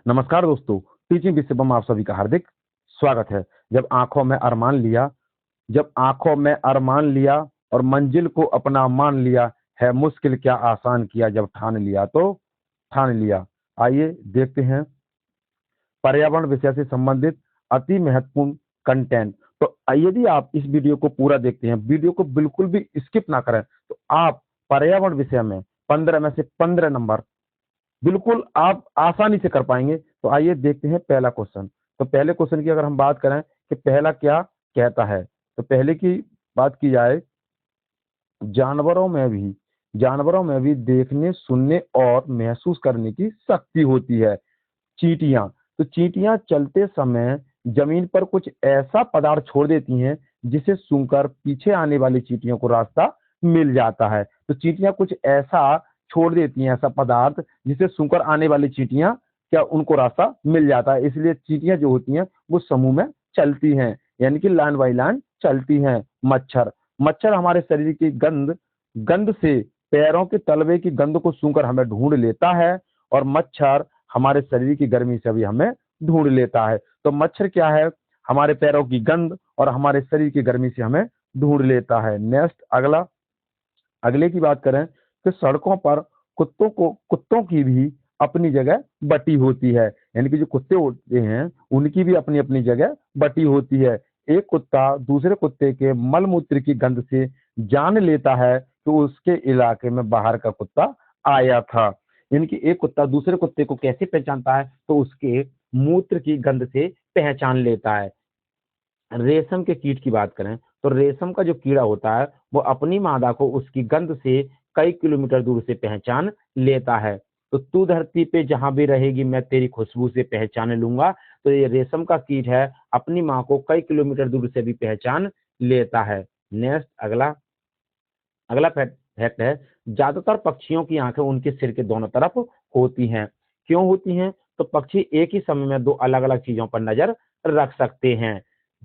नमस्कार दोस्तों, teaching with Shivam आप सभी का हार्दिक स्वागत है। जब आंखों में अरमान लिया और मंजिल को अपना मान लिया, है मुश्किल क्या आसान किया, जब ठान लिया तो ठान लिया। आइए देखते हैं पर्यावरण विषय से संबंधित अति महत्वपूर्ण कंटेंट। तो यदि आप इस वीडियो को पूरा देखते हैं, वीडियो को बिल्कुल भी स्किप ना करें, तो आप पर्यावरण विषय में 15 में से 15 नंबर बिल्कुल आप आसानी से कर पाएंगे। तो आइए देखते हैं पहला क्वेश्चन। तो पहले क्वेश्चन की अगर हम बात करें कि पहला क्या कहता है, तो पहले की बात की जाए, जानवरों में भी देखने, सुनने और महसूस करने की शक्ति होती है। चींटियां, तो चींटियां चलते समय जमीन पर कुछ ऐसा पदार्थ छोड़ देती हैं जिसे सूंघकर पीछे आने वाली चींटियों को रास्ता मिल जाता है। तो चींटियां कुछ ऐसा छोड़ देती हैं, ऐसा पदार्थ जिसे सूंघकर आने वाली चींटियां क्या उनको रास्ता मिल जाता है। इसलिए चींटियां जो होती हैं वो समूह में चलती हैं, यानी कि लाइन बाई लाइन चलती हैं। मच्छर, मच्छर हमारे शरीर की गंध गंध से पैरों के तलवे की गंध को सूंघकर हमें ढूंढ लेता है, और मच्छर हमारे शरीर की गर्मी से भी हमें ढूंढ लेता है। तो मच्छर क्या है, हमारे पैरों की गंध और हमारे शरीर की गर्मी से हमें ढूंढ लेता है। नेक्स्ट, अगले की बात करें तो सड़कों पर कुत्तों की भी अपनी जगह बटी होती है, यानी कि जो कुत्ते होते हैं उनकी भी अपनी अपनी जगह बटी होती है। एक कुत्ता दूसरे कुत्ते के मलमूत्र की गंध से जान लेता है कि उसके इलाके में बाहर का कुत्ता आया था। यानी कि एक कुत्ता दूसरे कुत्ते को कैसे पहचानता है, तो उसके मूत्र की गंध से पहचान लेता है। रेशम के कीट की बात करें तो रेशम का जो कीड़ा होता है वो अपनी मादा को उसकी गंध से कई किलोमीटर दूर से पहचान लेता है। तो तू धरती पे जहां भी रहेगी मैं तेरी खुशबू से पहचान लूंगा। तो ये रेशम का कीट है, अपनी माँ को कई किलोमीटर दूर से भी पहचान लेता है। नेक्स्ट, अगला अगला फैक्ट है, ज्यादातर पक्षियों की आंखें उनके सिर के दोनों तरफ होती हैं। क्यों होती हैं? तो पक्षी एक ही समय में दो अलग अलग चीजों पर नजर रख सकते हैं।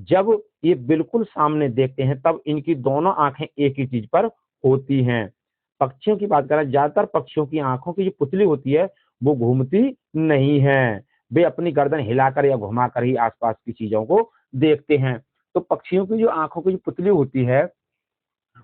जब ये बिल्कुल सामने देखते हैं तब इनकी दोनों आंखें एक ही चीज पर होती हैं। पक्षियों की बात करें, ज्यादातर पक्षियों की आंखों की जो पुतली होती है वो घूमती नहीं है, वे अपनी गर्दन हिलाकर या घुमाकर ही आसपास की चीजों को देखते हैं। तो पक्षियों की जो आंखों की जो पुतली होती है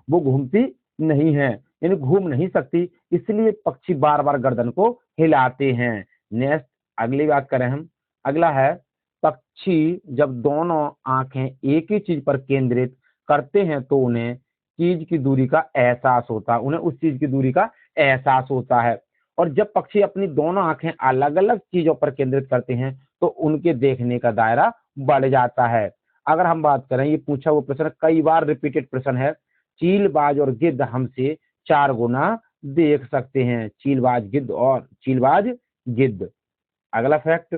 वो घूमती नहीं है, यानी घूम नहीं सकती, इसलिए पक्षी बार बार गर्दन को हिलाते हैं। नेक्स्ट, अगली बात करें हम, अगला है, पक्षी जब दोनों आंखें एक ही चीज पर केंद्रित करते हैं तो उन्हें चीज की दूरी का एहसास होता है, उन्हें उस चीज की दूरी का एहसास होता है। और जब पक्षी अपनी दोनों आंखें अलग अलग चीजों पर केंद्रित करते हैं तो उनके देखने का दायरा बढ़ जाता है। अगर हम बात करें, ये पूछा हुआ प्रश्न कई बार रिपीटेड प्रश्न है, चीलबाज और गिद्ध हमसे 4 गुना देख सकते हैं। चीलबाज गिद्ध। अगला फैक्ट,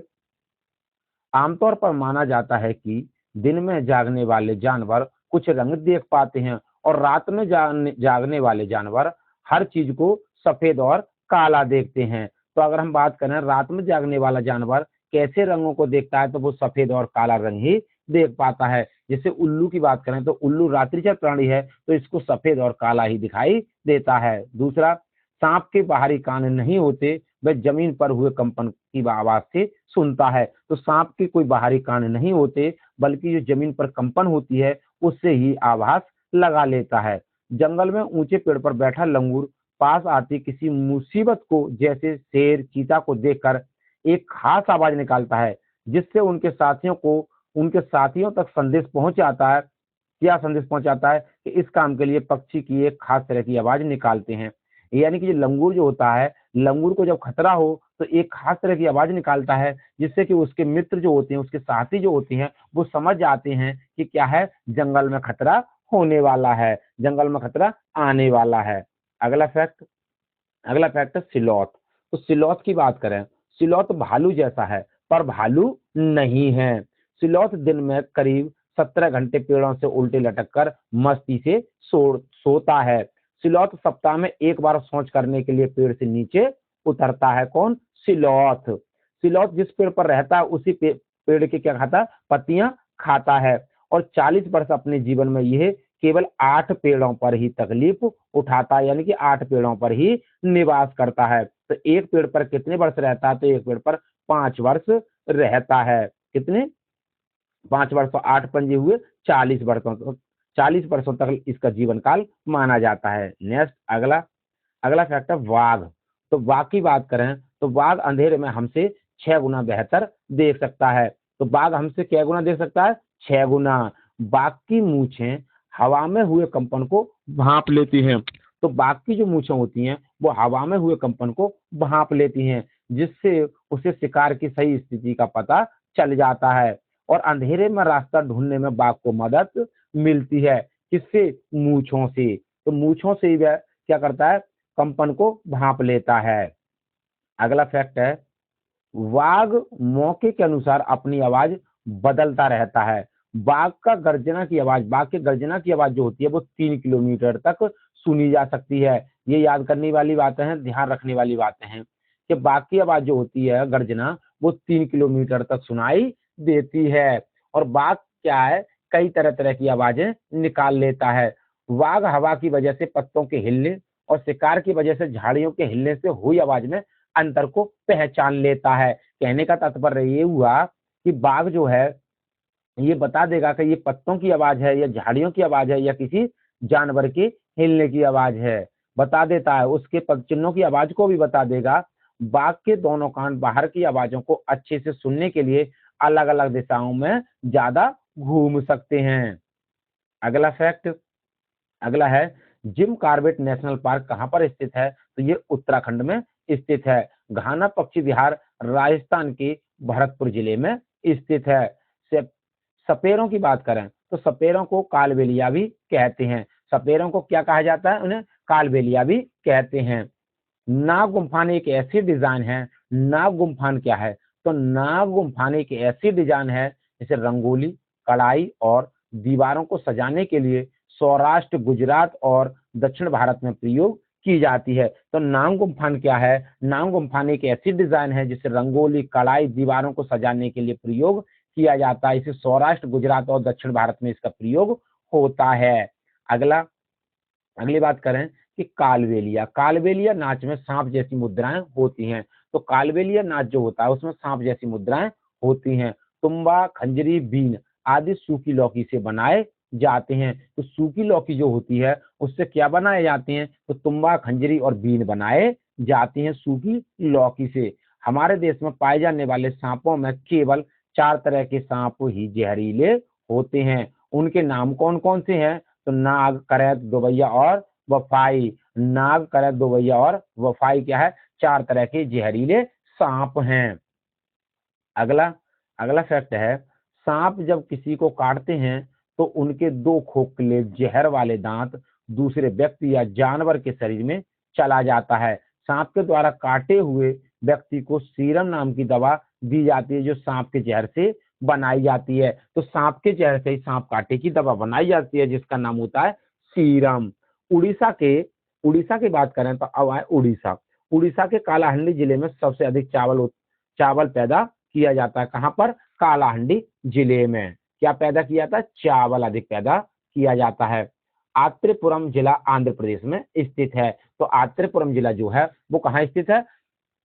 आमतौर पर माना जाता है कि दिन में जागने वाले जानवर कुछ रंग देख पाते हैं और रात में जागने वाले जानवर हर चीज को सफेद और काला देखते हैं। तो अगर हम बात करें रात में जागने वाला जानवर कैसे रंगों को देखता है, तो वो सफेद और काला रंग ही देख पाता है। जैसे उल्लू की बात करें तो उल्लू रात्रिचर प्राणी है, तो इसको सफेद और काला ही दिखाई देता है। दूसरा, सांप के बाहरी कान नहीं होते, वह जमीन पर हुए कंपन की आवाज से सुनता है। तो सांप के कोई बाहरी कान नहीं होते, बल्कि जो जमीन पर कंपन होती है उससे ही आवाज लगा लेता है। जंगल में ऊंचे पेड़ पर बैठा लंगूर पास आती किसी मुसीबत को, जैसे शेर चीता को देखकर एक खास आवाज निकालता है, जिससे उनके साथियों तक संदेश पहुंच जाता है। क्या संदेश पहुंचाता है कि इस काम के लिए पक्षी की एक खास तरह की आवाज निकालते हैं। यानी कि जो लंगूर जो होता है, लंगूर को जब खतरा हो तो एक खास तरह की आवाज निकालता है, जिससे कि उसके मित्र जो होते हैं, उसके साथी जो होते हैं, वो समझ जाते हैं कि क्या है, जंगल में खतरा होने वाला है, जंगल में खतरा आने वाला है। अगला फैक्ट है सिलौत। तो सिलौत की बात करें, सिलौत भालू जैसा है पर भालू नहीं है। सिलौत दिन में करीब 17 घंटे पेड़ों से उल्टे लटक कर मस्ती से सोता है। सिलौत सप्ताह में एक बार सोच करने के लिए पेड़ से नीचे उतरता है। कौन? सिलौत। सिलौत जिस पेड़ पर रहता है उसी पेड़ के क्या खाता है? पत्तियां खाता है। और 40 वर्ष अपने जीवन में यह केवल 8 पेड़ों पर ही तकलीफ उठाता है, यानी कि 8 पेड़ों पर ही निवास करता है। तो एक पेड़ पर कितने वर्ष रहता है? तो एक पेड़ पर 5 वर्ष रहता है। कितने? 5 वर्ष, तो 8 पंजे हुए 40 वर्षों, तो 40 वर्षों तक इसका जीवन काल माना जाता है। नेक्स्ट अगला अगला फैक्ट है वाघ। तो बाघ की बात करें तो बाघ अंधेरे में हमसे 6 गुना बेहतर देख सकता है। तो बाघ हमसे क्या गुना देख सकता है? 6 गुना। बाघ की मूछें हवा में हुए कंपन को भांप लेती हैं। तो बाघ की जो मूछें होती हैं वो हवा में हुए कंपन को भांप लेती हैं, जिससे उसे शिकार की सही स्थिति का पता चल जाता है और अंधेरे में रास्ता ढूंढने में बाघ को मदद मिलती है। किससे? मूछों से। तो मूछों से ही वह क्या करता है? कंपन को भांप लेता है। अगला फैक्ट है वाघ मौके के अनुसार अपनी आवाज बदलता रहता है। बाघ के गर्जना की आवाज जो होती है वो 3 किलोमीटर तक सुनी जा सकती है। ये याद करने वाली बातें हैं, ध्यान रखने वाली बातें हैं कि बाघ की आवाज जो होती है गर्जना, वो 3 किलोमीटर तक सुनाई देती है। और बाघ क्या है? कई तरह तरह की आवाजें निकाल लेता है। बाघ हवा की वजह से पत्तों के हिलने और शिकार की वजह से झाड़ियों के हिलने से हुई आवाज में अंतर को पहचान लेता है। कहने का तात्पर्य ये हुआ कि बाघ जो है ये बता देगा कि ये पत्तों की आवाज है या झाड़ियों की आवाज है या किसी जानवर के हिलने की आवाज है, बता देता है। उसके पद चिन्हों की आवाज को भी बता देगा। बाघ के दोनों कान बाहर की आवाजों को अच्छे से सुनने के लिए अलग अलग दिशाओं में ज्यादा घूम सकते हैं। अगला फैक्ट अगला है जिम कॉर्बेट नेशनल पार्क कहाँ पर स्थित है? तो ये उत्तराखंड में स्थित है। घाना पक्षी विहार राजस्थान के भरतपुर जिले में स्थित है। सपेरों की बात करें तो सपेरों को कालबेलिया भी कहते हैं। सपेरों को क्या कहा जाता है? उन्हें कालबेलिया भी कहते हैं। नाग गुम्फान एक ऐसी डिजाइन है। नाग गुम्फान क्या है? तो नाग गुम्फान एक ऐसी डिजाइन है जिसे रंगोली, कढ़ाई और दीवारों को सजाने के लिए सौराष्ट्र, गुजरात और दक्षिण भारत में प्रयोग की जाती है। तो नाग गुम्फान क्या है? नाग गुम्फान एक ऐसी डिजाइन है जिसे रंगोली, कढ़ाई, दीवारों को सजाने के लिए प्रयोग किया जाता है। इसे सौराष्ट्र, गुजरात और दक्षिण भारत में इसका प्रयोग होता है। अगली बात करें कि कालबेलिया नाच में सांप जैसी मुद्राएं होती हैं। तो कालबेलिया नाच जो होता है उसमें सांप जैसी मुद्राएं होती हैं। तुम्बा, खंजरी, बीन आदि सूखी लौकी से बनाए जाते हैं। तो सूखी लौकी जो होती है उससे क्या बनाए जाते हैं? तो तुम्बा, खंजरी और बीन बनाए जाती हैं सूखी लौकी से। हमारे देश में पाए जाने वाले सांपों में केवल 4 तरह के सांप ही जहरीले होते हैं। उनके नाम कौन कौन से हैं? तो नाग, करैत, दोबैया और वफाई। नाग, करैत, दोबैया और वफाई क्या है? 4 तरह के जहरीले सांप हैं। अगला अगला फैक्ट है सांप जब किसी को काटते हैं तो उनके 2 खोखले जहर वाले दांत दूसरे व्यक्ति या जानवर के शरीर में चला जाता है। सांप के द्वारा काटे हुए व्यक्ति को सीरम नाम की दवा दी जाती है जो सांप के जहर से बनाई जाती है। तो सांप के जहर से ही सांप काटे की दवा बनाई जाती है जिसका नाम होता है सीरम। उड़ीसा की बात करें तो अब आए उड़ीसा के कालाहांडी जिले में सबसे अधिक चावल पैदा किया जाता है। कहां पर? कालाहांडी जिले में। क्या पैदा किया जाता है? चावल अधिक पैदा किया जाता है। आत्रेपुरम जिला आंध्र प्रदेश में स्थित है। तो आत्रेपुरम जिला जो है वो कहाँ स्थित है?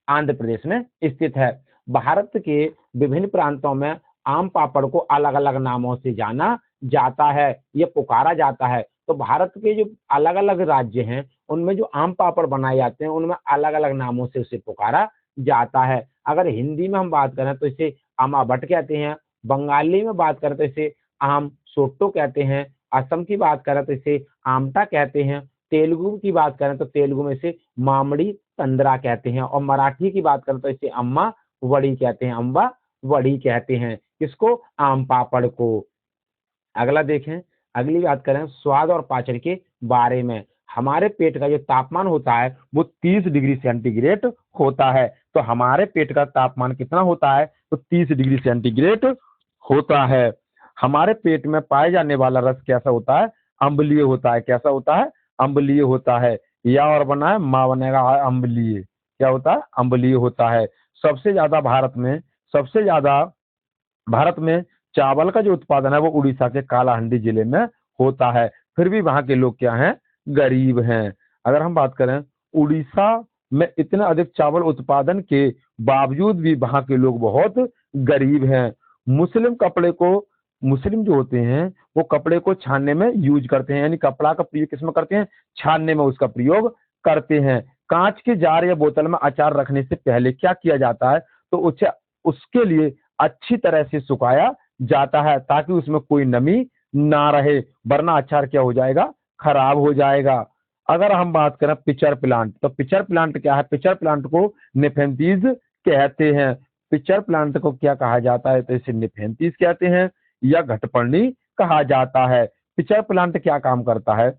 आंध्र प्रदेश में स्थित है। भारत के विभिन्न प्रांतों में आम पापड़ को अलग अलग नामों से जाना जाता है, ये पुकारा जाता है। तो भारत के जो अलग अलग राज्य हैं उनमें जो आम पापड़ बनाए जाते हैं उनमें अलग अलग नामों से उसे पुकारा जाता है। अगर हिंदी में हम बात करें तो इसे अमाबट कहते हैं। बंगाली में बात करें तो इसे आम सोट्टो कहते हैं। असम की बात करें तो इसे आमटा कहते हैं। तेलुगु की बात करें तो तेलुगु में इसे मामड़ी तंद्रा कहते हैं। और मराठी की बात करें तो इसे अम्मा वड़ी कहते हैं। अम्बा वड़ी कहते हैं किसको? आम पापड़ को। अगला देखें, अगली बात करें स्वाद और पाचन के बारे में। हमारे पेट का जो तापमान होता है वो 30 डिग्री सेंटीग्रेड होता है। तो हमारे पेट का तापमान कितना होता है? तो 30 डिग्री सेंटीग्रेड होता है। हमारे पेट में पाए जाने वाला रस कैसा होता है? अम्लीय होता है। कैसा होता है? अम्लीय होता है। या और बना है माँ बनेगा अम्लीय। क्या होता है? अम्लीय होता है। सबसे ज्यादा भारत में चावल का जो उत्पादन है वो उड़ीसा के कालाहांडी जिले में होता है। फिर भी वहां के लोग क्या हैं? गरीब हैं। अगर हम बात करें उड़ीसा में इतना अधिक चावल उत्पादन के बावजूद भी वहां के लोग बहुत गरीब हैं। मुस्लिम जो होते हैं वो कपड़े को छानने में यूज करते हैं, यानी कपड़ा का प्रयोग किसमें करते हैं, छानने में उसका प्रयोग करते हैं। कांच के जार या बोतल में अचार रखने से पहले क्या किया जाता है, तो उसे उसके लिए अच्छी तरह से सुखाया जाता है ताकि उसमें कोई नमी ना रहे, वरना अचार क्या हो जाएगा, खराब हो जाएगा। अगर हम बात करें पिचर प्लांट, तो पिचर प्लांट क्या है, पिचर प्लांट को नेफेंथीज कहते हैं। पिचर प्लांट को क्या कहा जाता है, तो इसे नेफेंथीज कहते हैं या घटपर्णी कहा जाता है। पिचर प्लांट क्या काम करता है,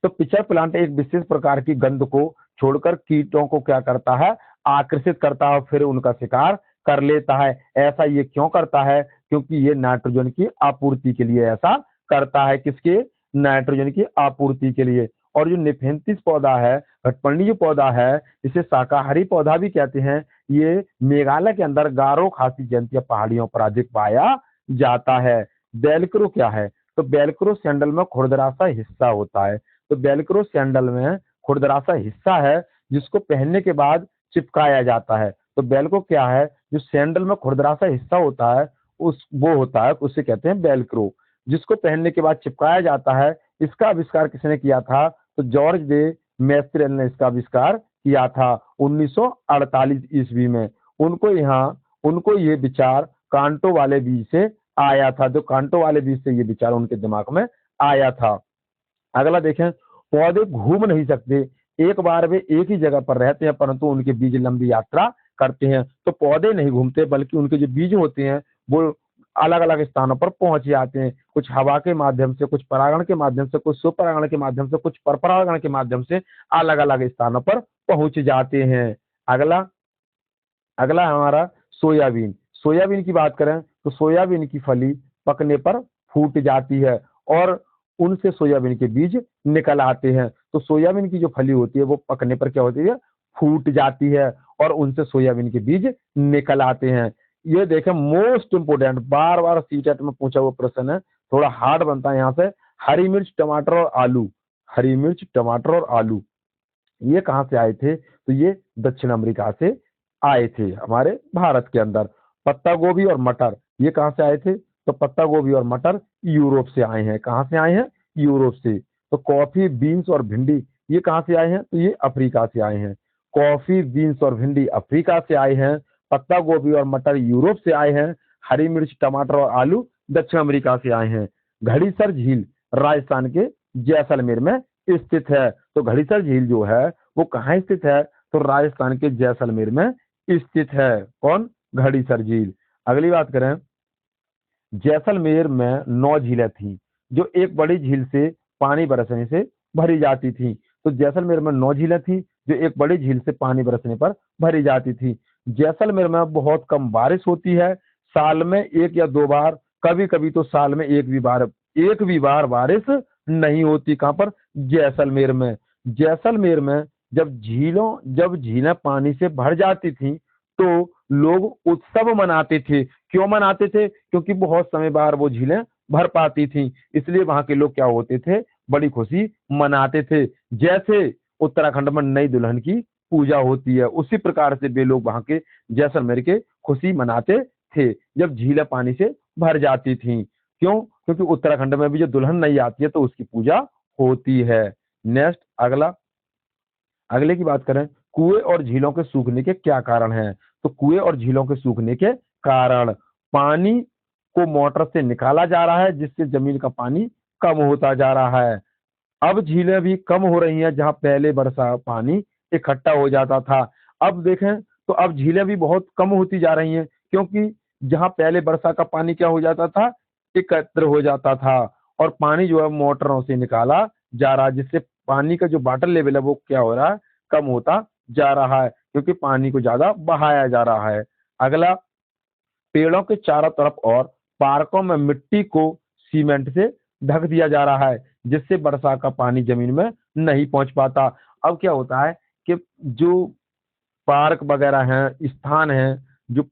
तो पिचर प्लांट एक विशेष प्रकार की गंध को छोड़कर कीटों को क्या करता है, आकर्षित करता है, फिर उनका शिकार कर लेता है। ऐसा ये क्यों करता है, क्योंकि ये नाइट्रोजन की आपूर्ति के लिए ऐसा करता है। किसके, नाइट्रोजन की आपूर्ति के लिए। और जो निफेंथिस पौधा है, घटपर्णी जो पौधा है, इसे शाकाहारी पौधा भी कहते हैं। ये मेघालय के अंदर गारो खासी जयंतिया पहाड़ियों पर अधिक पाया जाता है। बेलक्रो क्या है, तो बेलक्रो सैंडल में खुरदरा सा हिस्सा होता है। तो बेलक्रो सैंडल में खुरदरा सा हिस्सा है जिसको पहनने के बाद चिपकाया जाता है। तो बेलक्रो क्या है, जो सैंडल में खुरदरा सा हिस्सा होता है वो होता है, उसे कहते हैं बेलक्रो, जिसको पहनने के बाद चिपकाया जाता है। इसका आविष्कार किसने किया था, तो जॉर्ज दे मेस्त्रेल ने इसका आविष्कार किया था 1948 ईस्वी में। उनको ये विचार कांटो वाले बीज से आया था, जो कांटो वाले बीज से ये विचार उनके दिमाग में आया था। अगला देखें, पौधे घूम नहीं सकते, एक बार वे एक ही जगह पर रहते हैं परंतु उनके बीज लंबी यात्रा करते हैं। तो पौधे नहीं घूमते बल्कि उनके जो बीज होते हैं वो अलग अलग स्थानों पर पहुंच जाते हैं, कुछ हवा के माध्यम से, कुछ परागण के माध्यम से, कुछ स्वपरागण के माध्यम से, कुछ परपरागण के माध्यम से अलग अलग स्थानों पर पहुंच जाते हैं। अगला अगला हमारा सोयाबीन। सोयाबीन की बात करें तो सोयाबीन की फली पकने पर फूट जाती है और उनसे सोयाबीन के बीज निकल आते हैं। तो सोयाबीन की जो फली होती है वो पकने पर क्या होती है, फूट जाती है और उनसे सोयाबीन के बीज निकल आते हैं। ये देखें, मोस्ट इंपोर्टेंट, बार बार सीटेट में पूछा हुआ प्रश्न है, थोड़ा हार्ड बनता है यहाँ से। हरी मिर्च, टमाटर और आलू, हरी मिर्च, टमाटर और आलू ये कहाँ से आए थे, तो ये दक्षिण अमेरिका से आए थे हमारे भारत के अंदर। पत्ता गोभी और मटर ये कहाँ से आए थे, तो पत्ता गोभी और मटर यूरोप से आए हैं। कहाँ से आए हैं, यूरोप से। तो कॉफी, बीन्स और भिंडी ये कहाँ से आए हैं, तो ये अफ्रीका से आए हैं। कॉफी, बीन्स और भिंडी अफ्रीका से आए हैं, पत्ता गोभी और मटर यूरोप से आए हैं, हरी मिर्च, टमाटर और आलू दक्षिण अमेरिका से आए हैं। घड़ीसर झील राजस्थान के जैसलमेर में स्थित है। तो घड़ीसर झील जो है वो कहाँ स्थित है, तो राजस्थान के जैसलमेर में स्थित है। कौन, घड़ीसर झील। अगली बात करें, जैसलमेर में 9 झीलें थी जो एक बड़ी झील से पानी बरसने से भरी जाती थी। तो जैसलमेर में 9 झीलें थी जो एक बड़ी झील से पानी बरसने पर भरी जाती थी। जैसलमेर में बहुत कम बारिश होती है, साल में 1 या 2 बार, कभी कभी तो साल में एक भी बार बारिश नहीं होती। कहां पर, जैसलमेर में। जैसलमेर में जब झीलें पानी से भर जाती थी तो लोग उत्सव मनाते थे। क्यों मनाते थे, क्योंकि बहुत समय बाद वो झीलें भर पाती थी, इसलिए वहां के लोग क्या होते थे, बड़ी खुशी मनाते थे। जैसे उत्तराखंड में नई दुल्हन की पूजा होती है, उसी प्रकार से वे लोग वहां के जैसलमेर के खुशी मनाते थे जब झीलें पानी से भर जाती थी। क्यों, क्योंकि उत्तराखंड में भी जो दुल्हन नहीं आती है तो उसकी पूजा होती है। नेक्स्ट, अगले की बात करें, कुएं और झीलों के सूखने के क्या कारण हैं। तो कुएं और झीलों के सूखने के कारण, पानी को मोटर से निकाला जा रहा है जिससे जमीन का पानी कम होता जा रहा है। अब झीलें भी कम हो रही हैं, जहां पहले वर्षा पानी इकट्ठा हो जाता था। अब देखें तो अब झीलें भी बहुत कम होती जा रही हैं, क्योंकि जहां पहले वर्षा का पानी क्या हो जाता था, एकत्र हो जाता था और पानी जो है मोटरों से निकाला जा रहा है, जिससे पानी का जो वाटर लेवल है वो क्या हो रहा है, कम होता जा रहा है, क्योंकि पानी को ज्यादा बहाया जा रहा है। अगला, पेड़ों के चारों तरफ और पार्कों में मिट्टी को सीमेंट से ढक दिया जा रहा है जिससे वर्षा का पानी जमीन में नहीं पहुंच पाता। अब क्या होता है कि जो पार्क वगैरह हैं, स्थान हैं, जो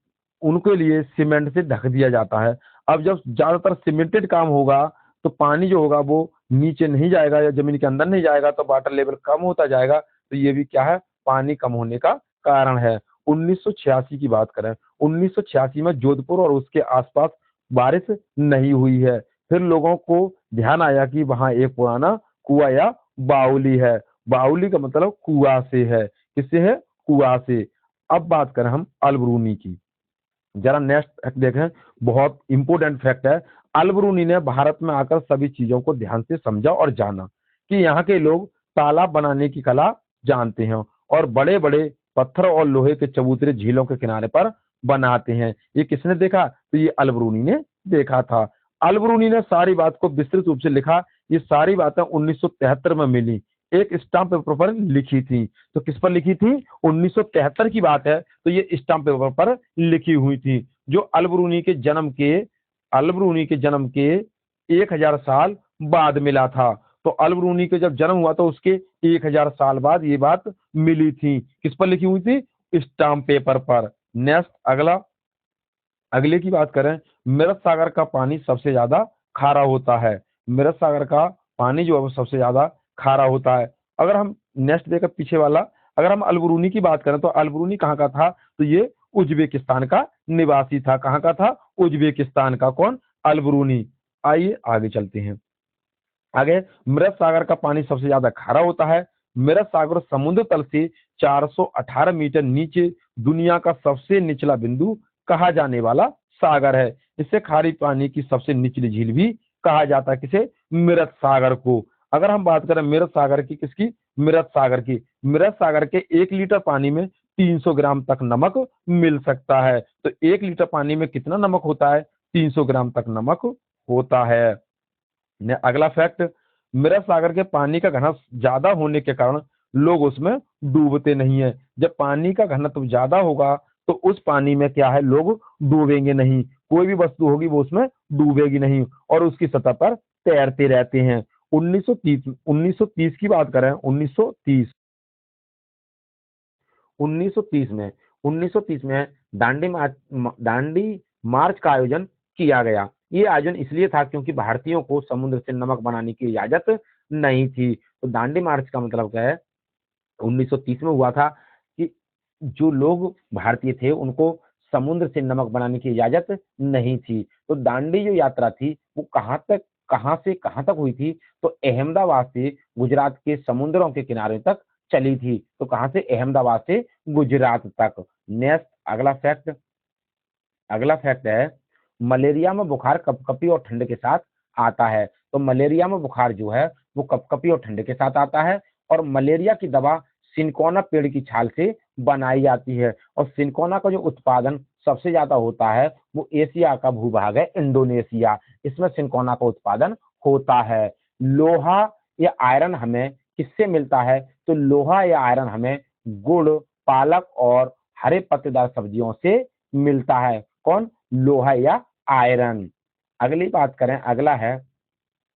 उनके लिए सीमेंट से ढक दिया जाता है। अब जब ज्यादातर सीमेंटेड काम होगा तो पानी जो होगा वो नीचे नहीं जाएगा या जमीन के अंदर नहीं जाएगा, तो वाटर लेवल कम होता जाएगा। तो ये भी क्या है, पानी कम होने का कारण है। 1986 की बात करें, 1986 में जोधपुर और उसके आसपास बारिश नहीं हुई है। फिर लोगों को ध्यान आया कि वहां एक पुराना कुआं या बावली है। बावली का मतलब कुआं से है। किससे है? कुआं से। अब बात करें हम अलबरूनी की। जरा नेक्स्ट फैक्ट देखें, बहुत इंपोर्टेंट फैक्ट है। अलबरूनी ने भारत में आकर सभी चीजों को ध्यान से समझा और जाना कि यहाँ के लोग तालाब बनाने की कला जानते हैं और बड़े बड़े पत्थर और लोहे के चबूतरे झीलों के किनारे पर बनाते हैं। ये किसने देखा? तो ये अलबरूनी ने देखा था। अलबरूनी ने सारी बात को विस्तृत रूप से लिखा। ये सारी बातें 1973 में मिली, एक स्टाम्प पेपर पर लिखी थी। तो किस पर लिखी थी? 1973 की बात है, तो ये स्टाम्प पेपर पर लिखी हुई थी, जो अलबरूनी के जन्म के 1000 साल बाद मिला था। तो अलबरूनी के जब जन्म हुआ तो उसके 1000 साल बाद ये बात मिली थी। किस पर लिखी हुई थी? स्टाम्प पेपर पर। नेक्स्ट अगले की बात करें, मृत सागर का पानी सबसे ज्यादा खारा होता है। मृत सागर का पानी जो है वो सबसे ज्यादा खारा होता है। अगर हम नेक्स्ट देखकर पीछे वाला, अगर हम अलबरूनी की बात करें तो अलबरूनी कहाँ का था? तो ये उज्बेकिस्तान का निवासी था। कहाँ का था? उज्बेकिस्तान का। कौन? अलबरूनी। आइए आगे चलते हैं। आगे, मृत सागर का पानी सबसे ज्यादा खारा होता है। मृत सागर समुद्र तल से 418 मीटर नीचे दुनिया का सबसे निचला बिंदु कहा जाने वाला सागर है। इसे खारी पानी की सबसे निचली झील भी कहा जाता है। किसे? मृत सागर को। अगर हम बात करें मृत सागर की, किसकी? मृत सागर की। मृत सागर के 1 लीटर पानी में 300 ग्राम तक नमक मिल सकता है। तो 1 लीटर पानी में कितना नमक होता है? 300 ग्राम तक नमक होता है। अगला फैक्ट, मृत सागर के पानी का घनत्व ज्यादा होने के कारण लोग उसमें डूबते नहीं है। जब पानी का घनत्व ज्यादा होगा तो उस पानी में क्या है? लोग डूबेंगे नहीं। कोई भी वस्तु होगी वो उसमें डूबेगी नहीं और उसकी सतह पर तैरते रहते हैं। 1930 की बात करें, 1930 में 1930 में दांडी मार्च का आयोजन किया गया। ये आयोजन इसलिए था क्योंकि भारतीयों को समुद्र से नमक बनाने की इजाजत नहीं थी। तो दांडी मार्च का मतलब क्या है? 1930 में हुआ था कि जो लोग भारतीय थे उनको समुद्र से नमक बनाने की इजाजत नहीं थी। तो दांडी जो यात्रा थी वो कहाँ से कहाँ तक हुई थी? तो अहमदाबाद से गुजरात के समुद्रों के किनारे तक चली थी। तो कहाँ से? अहमदाबाद से गुजरात तक। नेक्स्ट अगला फैक्ट है, मलेरिया में बुखार कपकपी और ठंड के साथ आता है। तो मलेरिया में बुखार जो है वो कपकपी और ठंड के साथ आता है और मलेरिया की दवा सिनकोना पेड़ की छाल से बनाई जाती है और सिनकोना का जो उत्पादन सबसे ज्यादा होता है वो एशिया का भूभाग है, इंडोनेशिया। इसमें सिनकोना का उत्पादन होता है। लोहा या आयरन हमें किससे मिलता है? तो लोहा या आयरन हमें गुड़, पालक और हरे पत्तेदार सब्जियों से मिलता है। कौन? लोहा या आयरन। अगली बात करें, अगला है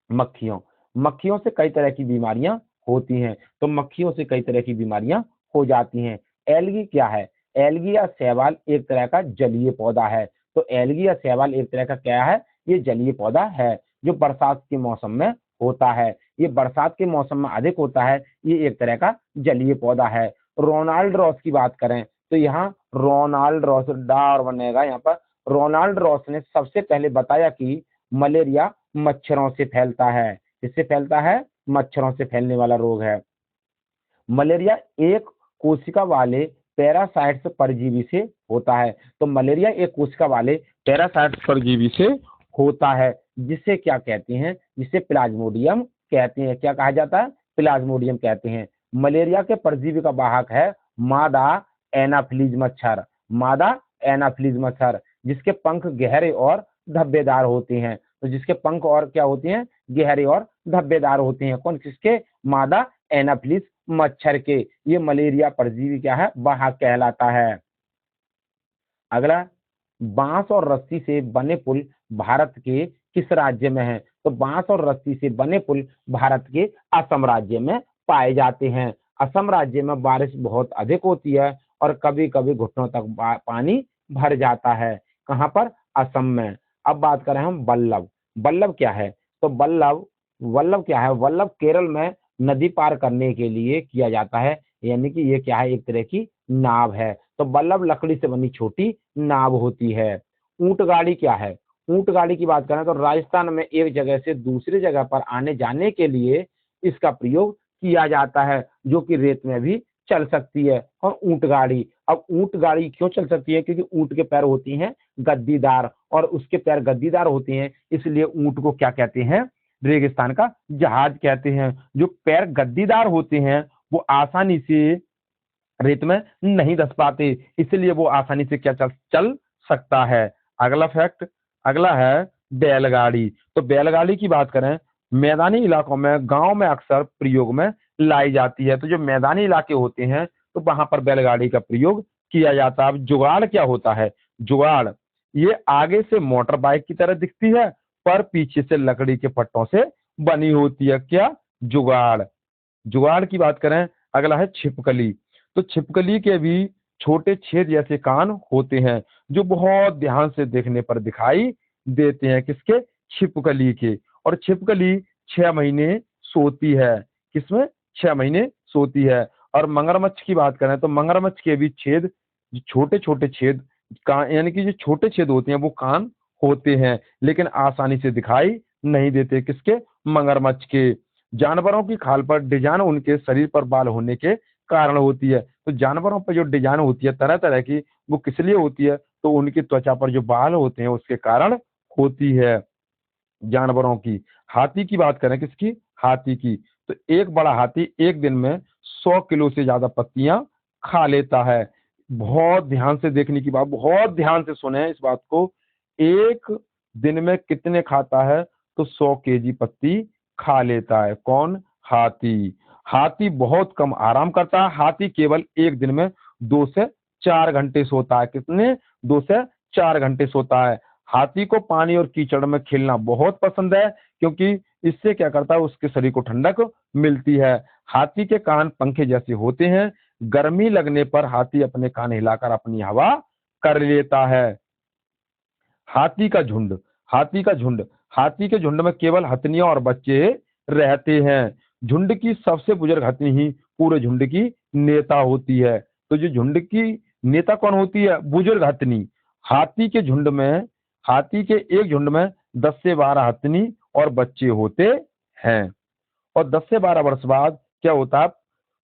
मक्खियों। मक्खियों से कई तरह की बीमारियां होती हैं। तो मक्खियों से कई तरह की बीमारियां हो जाती हैं। एलगी क्या है? एलगी या शैवाल एक तरह का जलीय पौधा है। तो एलगी या शैवाल एक तरह का क्या है? ये जलीय पौधा है जो बरसात के मौसम में होता है। ये बरसात के मौसम में अधिक होता है। ये एक तरह का जलीय पौधा है। रोनाल्ड रॉस की बात करें तो यहाँ रोनाल्ड रॉस डार बनेगा यहाँ पर। रोनाल्ड रॉस ने सबसे पहले बताया कि मलेरिया मच्छरों से फैलता है। किससे फैलता है? मच्छरों से फैलने वाला रोग है। मलेरिया एक कोशिका वाले पैरासाइट्स परजीवी से होता है। तो मलेरिया एक कोशिका वाले पैरासाइट्स परजीवी से होता है, जिसे क्या कहते हैं? जिसे प्लाज्मोडियम कहते हैं। क्या कहा जाता है? प्लाज्मोडियम कहते हैं। मलेरिया के परजीवी का वाहक है मादा एनाफिलीज मच्छर। मादा एनाफिलीज मच्छर जिसके पंख गहरे और धब्बेदार होते हैं। तो जिसके पंख और क्या होते हैं? गहरे और धब्बेदार होते हैं। कौन? किसके? मादा एनाफिलीज मच्छर के। ये मलेरिया परजीवी क्या है? वाहक कहलाता है। अगला, बांस और रस्सी से बने पुल भारत के किस राज्य में है? तो बांस और रस्सी से बने पुल भारत के असम राज्य में पाए जाते हैं। असम राज्य में बारिश बहुत अधिक होती है और कभी कभी घुटनों तक पानी भर जाता है। कहाँ पर? असम में। अब बात करें हम बल्लभ। बल्लभ क्या है? तो वल्लभ क्या है? वल्लभ केरल में नदी पार करने के लिए किया जाता है। यानी कि ये क्या है, एक तरह की नाव है। तो बल्लभ लकड़ी से बनी छोटी नाव होती है। ऊंट गाड़ी क्या है? ऊंट गाड़ी की बात करें तो राजस्थान में एक जगह से दूसरी जगह पर आने जाने के लिए इसका प्रयोग किया जाता है, जो कि रेत में भी चल सकती है। और ऊंट गाड़ी, अब ऊंट गाड़ी क्यों चल सकती है? क्योंकि ऊंट के पैर होती हैं गद्दीदार, और उसके पैर गद्दीदार होते हैं, इसलिए ऊंट को क्या कहते हैं? रेगिस्तान का जहाज कहते हैं। जो पैर गद्दीदार होते हैं वो आसानी से रेत में नहीं धस पाते, इसलिए वो आसानी से क्या चल सकता है। अगला फैक्ट, अगला है बैलगाड़ी। तो बैलगाड़ी की बात करें, मैदानी इलाकों में, गांव में अक्सर प्रयोग में लाई जाती है। तो जो मैदानी इलाके होते हैं तो वहां पर बैलगाड़ी का प्रयोग किया जाता है। अब जुगाड़ क्या होता है? जुगाड़ ये आगे से मोटर बाइक की तरह दिखती है, पर पीछे से लकड़ी के पट्टों से बनी होती है। क्या? जुगाड़। जुगाड़ की बात करें, अगला है छिपकली। तो छिपकली के भी छोटे छेद जैसे कान होते हैं, जो बहुत ध्यान से देखने पर दिखाई देते हैं। किसके? छिपकली के। और छिपकली 6 महीने सोती है। किसमें? 6 महीने सोती है। और मगरमच्छ की बात करें तो मगरमच्छ के भी छेद, छोटे छोटे छेद कान, यानी कि जो छोटे छेद होते हैं वो कान होते हैं, लेकिन आसानी से दिखाई नहीं देते। किसके? मगरमच्छ के। जानवरों की खाल पर डिजाइन उनके शरीर पर बाल होने के कारण होती है। तो जानवरों पर जो डिजाइन होती है तरह तरह की, वो किस लिए होती है? तो उनकी त्वचा पर जो बाल होते हैं उसके कारण होती है जानवरों की। हाथी की बात करें, किसकी? हाथी की। तो एक बड़ा हाथी एक दिन में 100 किलो से ज्यादा पत्तियां खा लेता है। बहुत ध्यान से देखने की बात, बहुत ध्यान से सुने इस बात को। एक दिन में कितने खाता है? तो 100 केजी पत्ती खा लेता है। कौन? हाथी। हाथी बहुत कम आराम करता है। हाथी केवल एक दिन में 2 से 4 घंटे सोता है। कितने? 2 से 4 घंटे सोता है। हाथी को पानी और कीचड़ में खेलना बहुत पसंद है, क्योंकि इससे क्या करता है, उसके शरीर को ठंडक मिलती है। हाथी के कान पंखे जैसे होते हैं। गर्मी लगने पर हाथी अपने कान हिलाकर अपनी हवा कर लेता है। हाथी का झुंड। हाथी का झुंड, हाथी के झुंड में केवल हथनियां और बच्चे रहते हैं। झुंड की सबसे बुजुर्ग हथनी ही पूरे झुंड की नेता होती है। तो जो झुंड की नेता कौन होती है? बुजुर्ग हथनी। हाथी के झुंड में, हाथी के एक झुंड में 10 से 12 हथनी और बच्चे होते हैं। और 10 से 12 वर्ष बाद क्या होता है?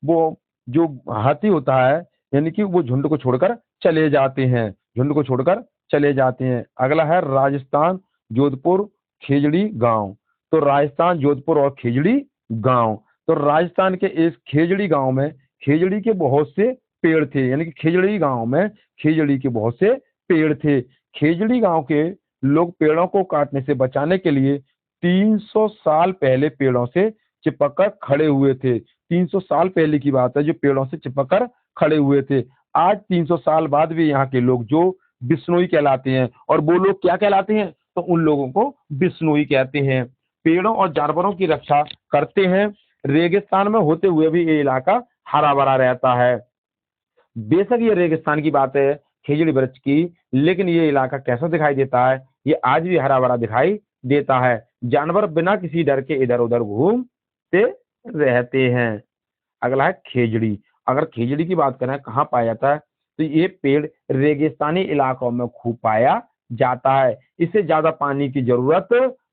वो जो हाथी होता है, यानी कि वो झुंड को छोड़कर चले जाते हैं, झुंड को छोड़कर चले जाते हैं। अगला है राजस्थान, जोधपुर, खेजड़ी गांव। तो राजस्थान, जोधपुर और खेजड़ी गांव। तो राजस्थान के इस खेजड़ी गांव में खेजड़ी के बहुत से पेड़ थे, यानी कि खेजड़ी गांव में खेजड़ी के बहुत से पेड़ थे। खेजड़ी गांव के लोग पेड़ों को काटने से बचाने के लिए 300 साल पहले पेड़ों से चिपक कर खड़े हुए थे। 300 साल पहले की बात है जो पेड़ों से चिपक कर खड़े हुए थे। आज 300 साल बाद भी यहाँ के लोग जो बिश्नोई कहलाते हैं, और वो लोग क्या कहलाते हैं? तो उन लोगों को बिश्नोई कहते हैं। पेड़ों और जानवरों की रक्षा करते हैं। रेगिस्तान में होते हुए भी ये इलाका हरा भरा रहता है। बेशक ये रेगिस्तान की बात है, खेजड़ी वृक्ष की, लेकिन ये इलाका कैसा दिखाई देता है? ये आज भी हरा भरा दिखाई देता है। जानवर बिना किसी डर के इधर उधर घूमते रहते हैं। अगला है खेजड़ी। अगर खेजड़ी की बात करें कहाँ पाया जाता है, तो ये पेड़ रेगिस्तानी इलाकों में खूब पाया जाता है। इसे ज्यादा पानी की जरूरत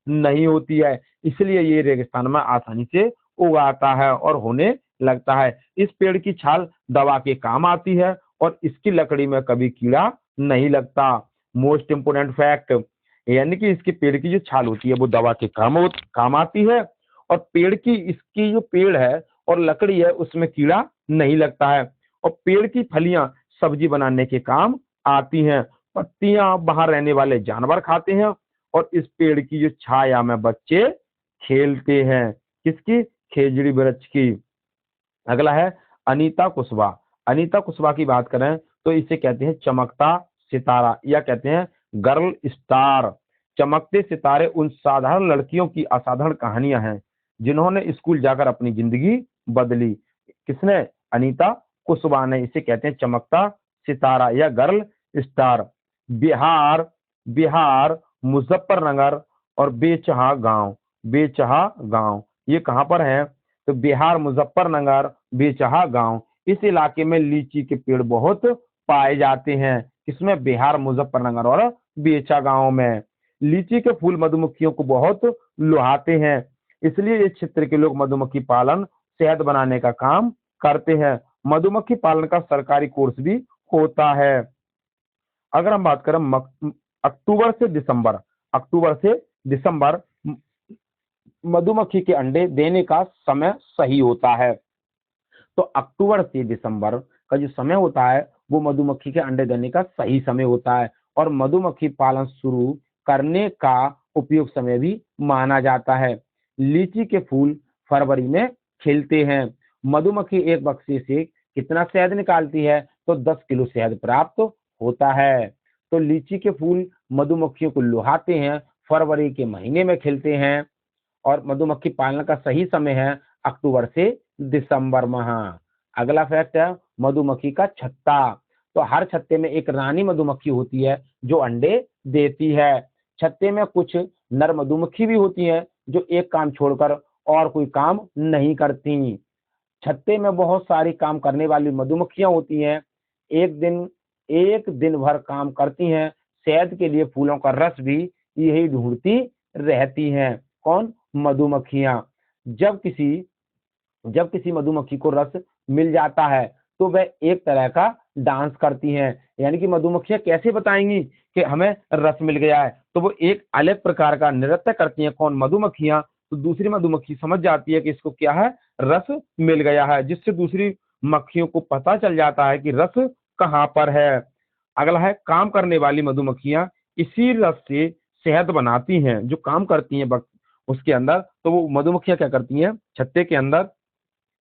नहीं होती है, इसलिए ये रेगिस्तान में आसानी से उगाता है और होने लगता है। इस पेड़ की छाल दवा के काम आती है और इसकी लकड़ी में कभी कीड़ा नहीं लगता। मोस्ट इंपोर्टेंट फैक्ट, यानी कि इसके पेड़ की जो छाल होती है वो दवा के काम आती है, और पेड़ की, इसकी जो पेड़ है और लकड़ी है उसमें कीड़ा नहीं लगता है। और पेड़ की फलियां सब्जी बनाने के काम आती हैं। पत्तियां बाहर रहने वाले जानवर खाते हैं, और इस पेड़ की जो छाया में बच्चे खेलते हैं। किसकी? खेजड़ी वृक्ष की। अगला है अनीता कुशवाहा। अनीता कुशवाहा की बात करें तो इसे कहते हैं चमकता सितारा, या कहते हैं गर्ल स्टार। चमकते सितारे उन साधारण लड़कियों की असाधारण कहानियां हैं जिन्होंने स्कूल जाकर अपनी जिंदगी बदली। किसने? अनीता कुशवाहा ने। इसे कहते हैं चमकता सितारा या गर्ल स्टार। बिहार, बिहार मुजफ्फरनगर और बेचहा गांव। बेचहा गांव ये कहां पर है? तो बिहार मुजफ्फरनगर बेचहा गांव इस इलाके में लीची के पेड़ बहुत पाए जाते हैं। किसमें? बिहार, मुजफ्फरनगर और बेचा गांव में। लीची के फूल मधुमक्खियों को बहुत लुभाते हैं, इसलिए इस क्षेत्र के लोग मधुमक्खी पालन, शहद बनाने का काम करते हैं। मधुमक्खी पालन का सरकारी कोर्स भी होता है। अगर हम बात करें अक्टूबर से दिसंबर, अक्टूबर से दिसंबर मधुमक्खी के अंडे देने का समय सही होता है। तो अक्टूबर से दिसंबर का जो समय होता है वो मधुमक्खी के अंडे देने का सही समय होता है, और मधुमक्खी पालन शुरू करने का उपयुक्त समय भी माना जाता है। लीची के फूल फरवरी में खिलते हैं। मधुमक्खी एक बक्से से कितना शहद निकालती है? तो 10 किलो शहद प्राप्त होता है। तो लीची के फूल मधुमक्खियों को लुभाते हैं, फरवरी के महीने में खिलते हैं, और मधुमक्खी पालन का सही समय है अक्टूबर से दिसंबर माह। अगला फैक्ट है मधुमक्खी का छत्ता। तो हर छत्ते में एक रानी मधुमक्खी होती है जो अंडे देती है। छत्ते में कुछ नर मधुमक्खी भी होती हैं जो एक काम छोड़कर और कोई काम नहीं करती। छत्ते में बहुत सारी काम करने वाली मधुमक्खियां होती हैं। एक दिन भर काम करती हैं। शहद के लिए फूलों का रस भी यही ढूंढती रहती हैं। कौन? मधुमक्खियां। जब किसी मधुमक्खी को रस मिल जाता है तो वह एक तरह का डांस करती हैं। यानी कि मधुमक्खियां कैसे बताएंगी कि हमें रस मिल गया है? तो वो एक अलग प्रकार का नृत्य करती हैं। कौन? मधुमक्खियां। तो दूसरी मधुमक्खी समझ जाती है कि इसको क्या है, रस मिल गया है, जिससे दूसरी मक्खियों को पता चल जाता है कि रस कहाँ पर है। अगला है काम करने वाली मधुमक्खियां इसी रस से शहद बनाती हैं। जो काम करती हैं उसके अंदर, तो वो मधुमक्खियां क्या करती हैं, छत्ते के अंदर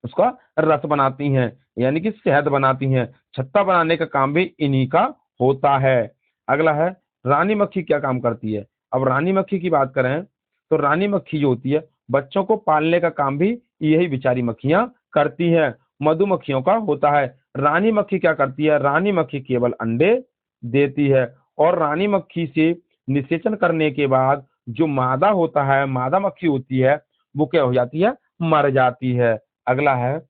उसका रस बनाती हैं, यानी कि शहद बनाती हैं। छत्ता बनाने का काम भी इन्हीं का होता है। अगला है रानी मक्खी क्या काम करती है। अब रानी मक्खी की बात करें तो रानी मक्खी जो होती है बच्चों को पालने का काम भी यही बेचारी मक्खियां करती हैं, मधुमक्खियों का होता है। रानी मक्खी क्या करती है? रानी मक्खी केवल अंडे देती है, और रानी मक्खी से निषेचन करने के बाद जो मादा होता है, मादा मक्खी होती है, वो क्या हो जाती है? मर जाती है। अगला है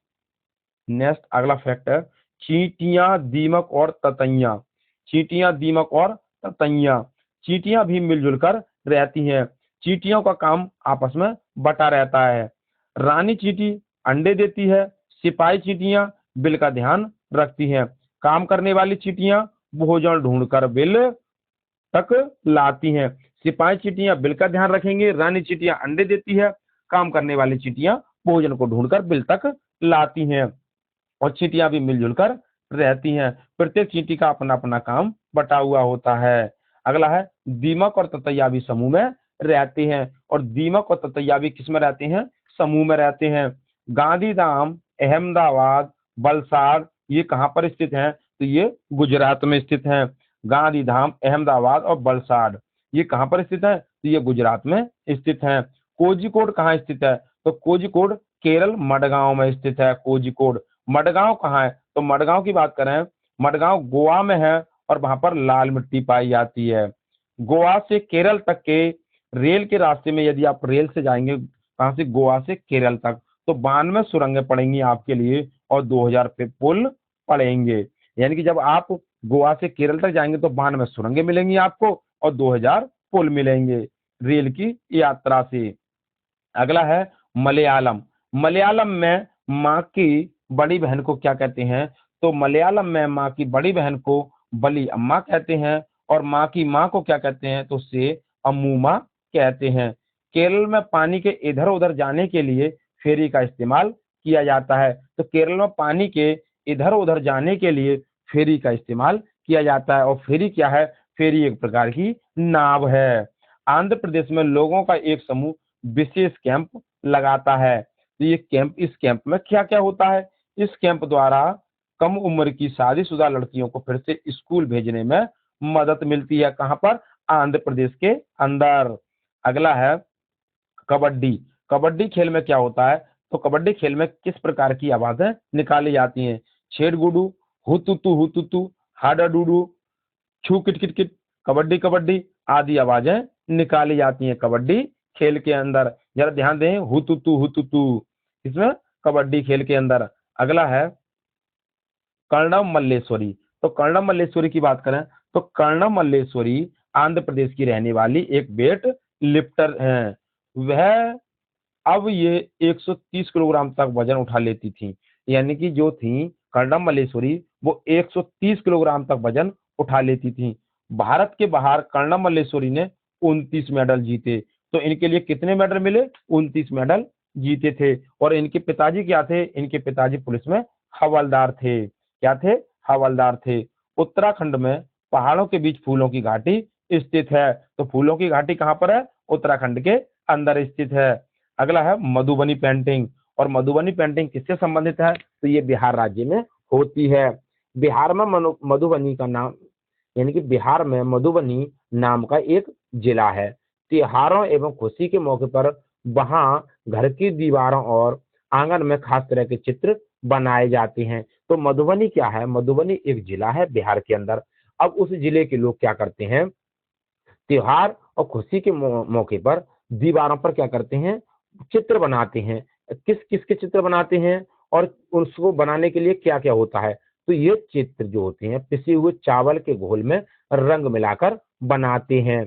नेक्स्ट, अगला फैक्ट है चींटियां, दीमक और ततैया। चींटियां, दीमक और ततैया। चींटियां भी मिलजुल कर रहती हैं। चींटियों का काम आपस में बटा रहता है। रानी चींटी अंडे देती है। सिपाही चींटियां बिल का ध्यान रखती हैं। काम करने वाली चींटियां भोजन ढूंढकर बिल तक लाती हैं। सिपाही चींटियां बिल का ध्यान रखेंगे, रानी चींटियां अंडे देती है, काम करने वाली चींटियां भोजन को ढूंढकर बिल तक लाती हैं, और चींटियां भी मिलजुल कर रहती हैं। प्रत्येक चींटी का अपना अपना काम बटा हुआ होता है। अगला है दीमक और ततैया भी समूह में रहते हैं, और दीमक और ततैया भी किस में रहते हैं? समूह में रहते हैं। गांधीधाम, अहमदाबाद, वलसाड ये कहाँ पर स्थित हैं? तो ये गुजरात में स्थित हैं। गांधीधाम, अहमदाबाद और वलसाड ये कहाँ पर स्थित है? तो ये गुजरात में स्थित हैं। कोझिकोड कहाँ स्थित है? तो कोझिकोड केरल, मडगांव में स्थित है। कोझिकोड। मडगांव कहाँ है? तो मडगांव की बात करें, मडगांव गोवा में है, और वहां पर लाल मिट्टी पाई जाती है। गोवा से केरल तक के रेल के रास्ते में यदि आप रेल से जाएंगे कहां से? गोवा से केरल तक, तो 92 सुरंगें पड़ेंगी आपके लिए, और 2000 पे पुल पड़ेंगे। यानी कि जब आप गोवा से केरल तक जाएंगे तो 92 सुरंगें मिलेंगी आपको, और 2000 पुल मिलेंगे रेल की यात्रा से। अगला है मलयालम। मलयालम में माँ की बड़ी बहन को क्या कहते हैं? तो मलयालम में माँ की बड़ी बहन को बली अम्मा कहते हैं, और माँ की माँ को क्या कहते हैं? तो उसे अम्मूमा कहते हैं। केरल में पानी के इधर उधर जाने के लिए फेरी का इस्तेमाल किया जाता है। तो केरल में पानी के इधर उधर जाने के लिए फेरी का इस्तेमाल किया जाता है। और फेरी क्या है? फेरी एक प्रकार की नाव है। आंध्र प्रदेश में लोगों का एक समूह विशेष कैंप लगाता है। तो इस कैंप में क्या क्या होता है? इस कैंप द्वारा कम उम्र की शादीशुदा लड़कियों को फिर से स्कूल भेजने में मदद मिलती है। कहां पर? आंध्र प्रदेश के अंदर। अगला है कबड्डी। कबड्डी खेल में क्या होता है? तो कबड्डी खेल में किस प्रकार की आवाजें निकाली जाती हैं? छेड़ गुडू, हुतुतु, हाडा डूडू, छू kit kit kit, kabaddi kabaddi आदि आवाजें निकाली जाती हैं कबड्डी खेल के अंदर। जरा ध्यान दें, हुतुतु इसमें कबड्डी खेल के अंदर। अगला है कर्णम मल्लेश्वरी। तो कर्णम मल्लेश्वरी की बात करें तो कर्णम मल्लेश्वरी आंध्र प्रदेश की रहने वाली एक वेट लिफ्टर हैं। वह अब ये 130 किलोग्राम तक वजन उठा लेती थी। यानी कि जो थी कर्णम मल्लेश्वरी वो 130 किलोग्राम तक वजन उठा लेती थी। भारत के बाहर कर्णम मल्लेश्वरी ने 29 मेडल जीते। तो इनके लिए कितने मेडल मिले? 29 मेडल जीते थे। और इनके पिताजी क्या थे? इनके पिताजी पुलिस में हवलदार थे। क्या थे? हवलदार थे। उत्तराखंड में पहाड़ों के बीच फूलों की घाटी स्थित है। तो फूलों की घाटी कहाँ पर है? उत्तराखंड के अंदर स्थित है। अगला है मधुबनी पेंटिंग। और मधुबनी पेंटिंग किससे संबंधित है? तो ये बिहार राज्य में होती है। बिहार में मधुबनी का नाम, यानी कि बिहार में मधुबनी नाम का एक जिला है। त्योहारों एवं खुशी के मौके पर वहां घर की दीवारों और आंगन में खास तरह के चित्र बनाए जाते हैं। तो मधुबनी क्या है? मधुबनी एक जिला है बिहार के अंदर। अब उस जिले के लोग क्या करते हैं? त्योहार और खुशी के मौके पर दीवारों पर क्या करते हैं? चित्र बनाते हैं। किस किसके चित्र बनाते हैं और उसको बनाने के लिए क्या क्या होता है? तो ये चित्र जो होते हैं पिसे हुए चावल के घोल में रंग मिलाकर बनाते हैं।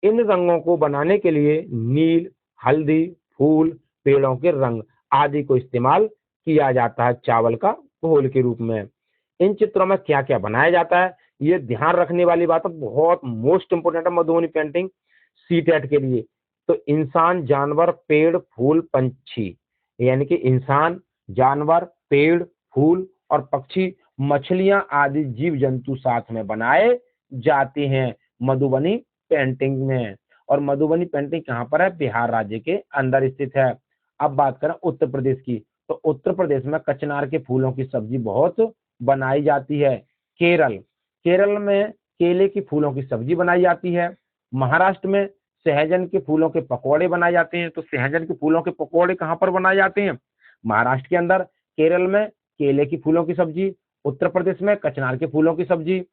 इन रंगों को बनाने के लिए नील, हल्दी, फूल, पेड़ों के रंग आदि को इस्तेमाल किया जाता है चावल का घोल के रूप में। इन चित्रों में क्या क्या बनाया जाता है, ये ध्यान रखने वाली बात है, बहुत मोस्ट इंपोर्टेंट है मधुबनी पेंटिंग सीटेट के लिए। तो इंसान, जानवर, पेड़, फूल, पंछी, यानी कि इंसान, जानवर, पेड़, फूल और पक्षी, मछलियां आदि जीव जंतु साथ में बनाए जाते हैं मधुबनी पेंटिंग में। और मधुबनी पेंटिंग कहाँ पर है? बिहार राज्य के अंदर स्थित है। अब बात करें उत्तर प्रदेश की, तो उत्तर प्रदेश में कचनार के फूलों की सब्जी बहुत बनाई जाती है। केरल, केरल में केले की फूलों की सब्जी बनाई जाती है। महाराष्ट्र में सहजन के फूलों के पकौड़े बनाए जाते हैं। तो सहजन के फूलों के पकौड़े कहाँ पर बनाए जाते हैं? महाराष्ट्र के अंदर। केरल में केले की फूलों की सब्जी, उत्तर प्रदेश में कचनार के फूलों की सब्जी।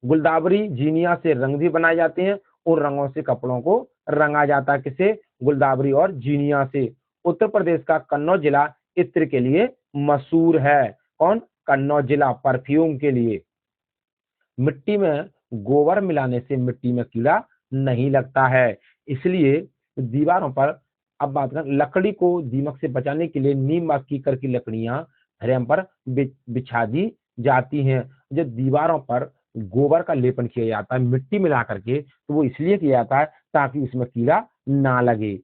गुलदावरी जीनिया से रंग भी बनाए जाते हैं। उन रंगों से कपड़ों को रंगा जाता है। किसे? गुलदावरी और जीनिया से। उत्तर प्रदेश का कन्नौज जिला इत्र के लिए मशहूर है। कौन? कन्नौज जिला परफ्यूम के लिए। मिट्टी में गोबर मिलाने से मिट्टी में कीड़ा नहीं लगता है, इसलिए दीवारों पर, अब बात करें, लकड़ी को दीमक से बचाने के लिए नीम की कर की लकड़ियां फ्रेम पर बिछा दी जाती हैं। जब दीवारों पर गोबर का लेपन किया जाता है मिट्टी मिला करके, तो वो इसलिए किया जाता है ताकि उसमें कीड़ा ना लगे।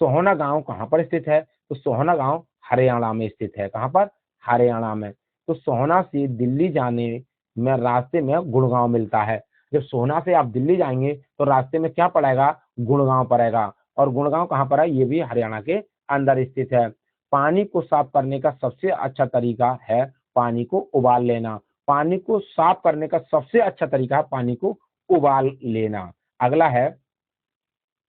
सोहना गांव कहाँ पर स्थित है? तो सोहना गांव हरियाणा में स्थित है। कहाँ पर? हरियाणा में। तो सोहना से दिल्ली जाने में रास्ते में गुड़गांव मिलता है। जब सोहना से आप दिल्ली जाएंगे तो रास्ते में क्या पड़ेगा? गुड़गांव पड़ेगा। और गुड़गांव कहाँ पर है? ये भी हरियाणा के अंदर स्थित है। पानी को साफ करने का सबसे अच्छा तरीका है पानी को उबाल लेना। पानी को साफ करने का सबसे अच्छा तरीका है पानी को उबाल लेना। अगला है,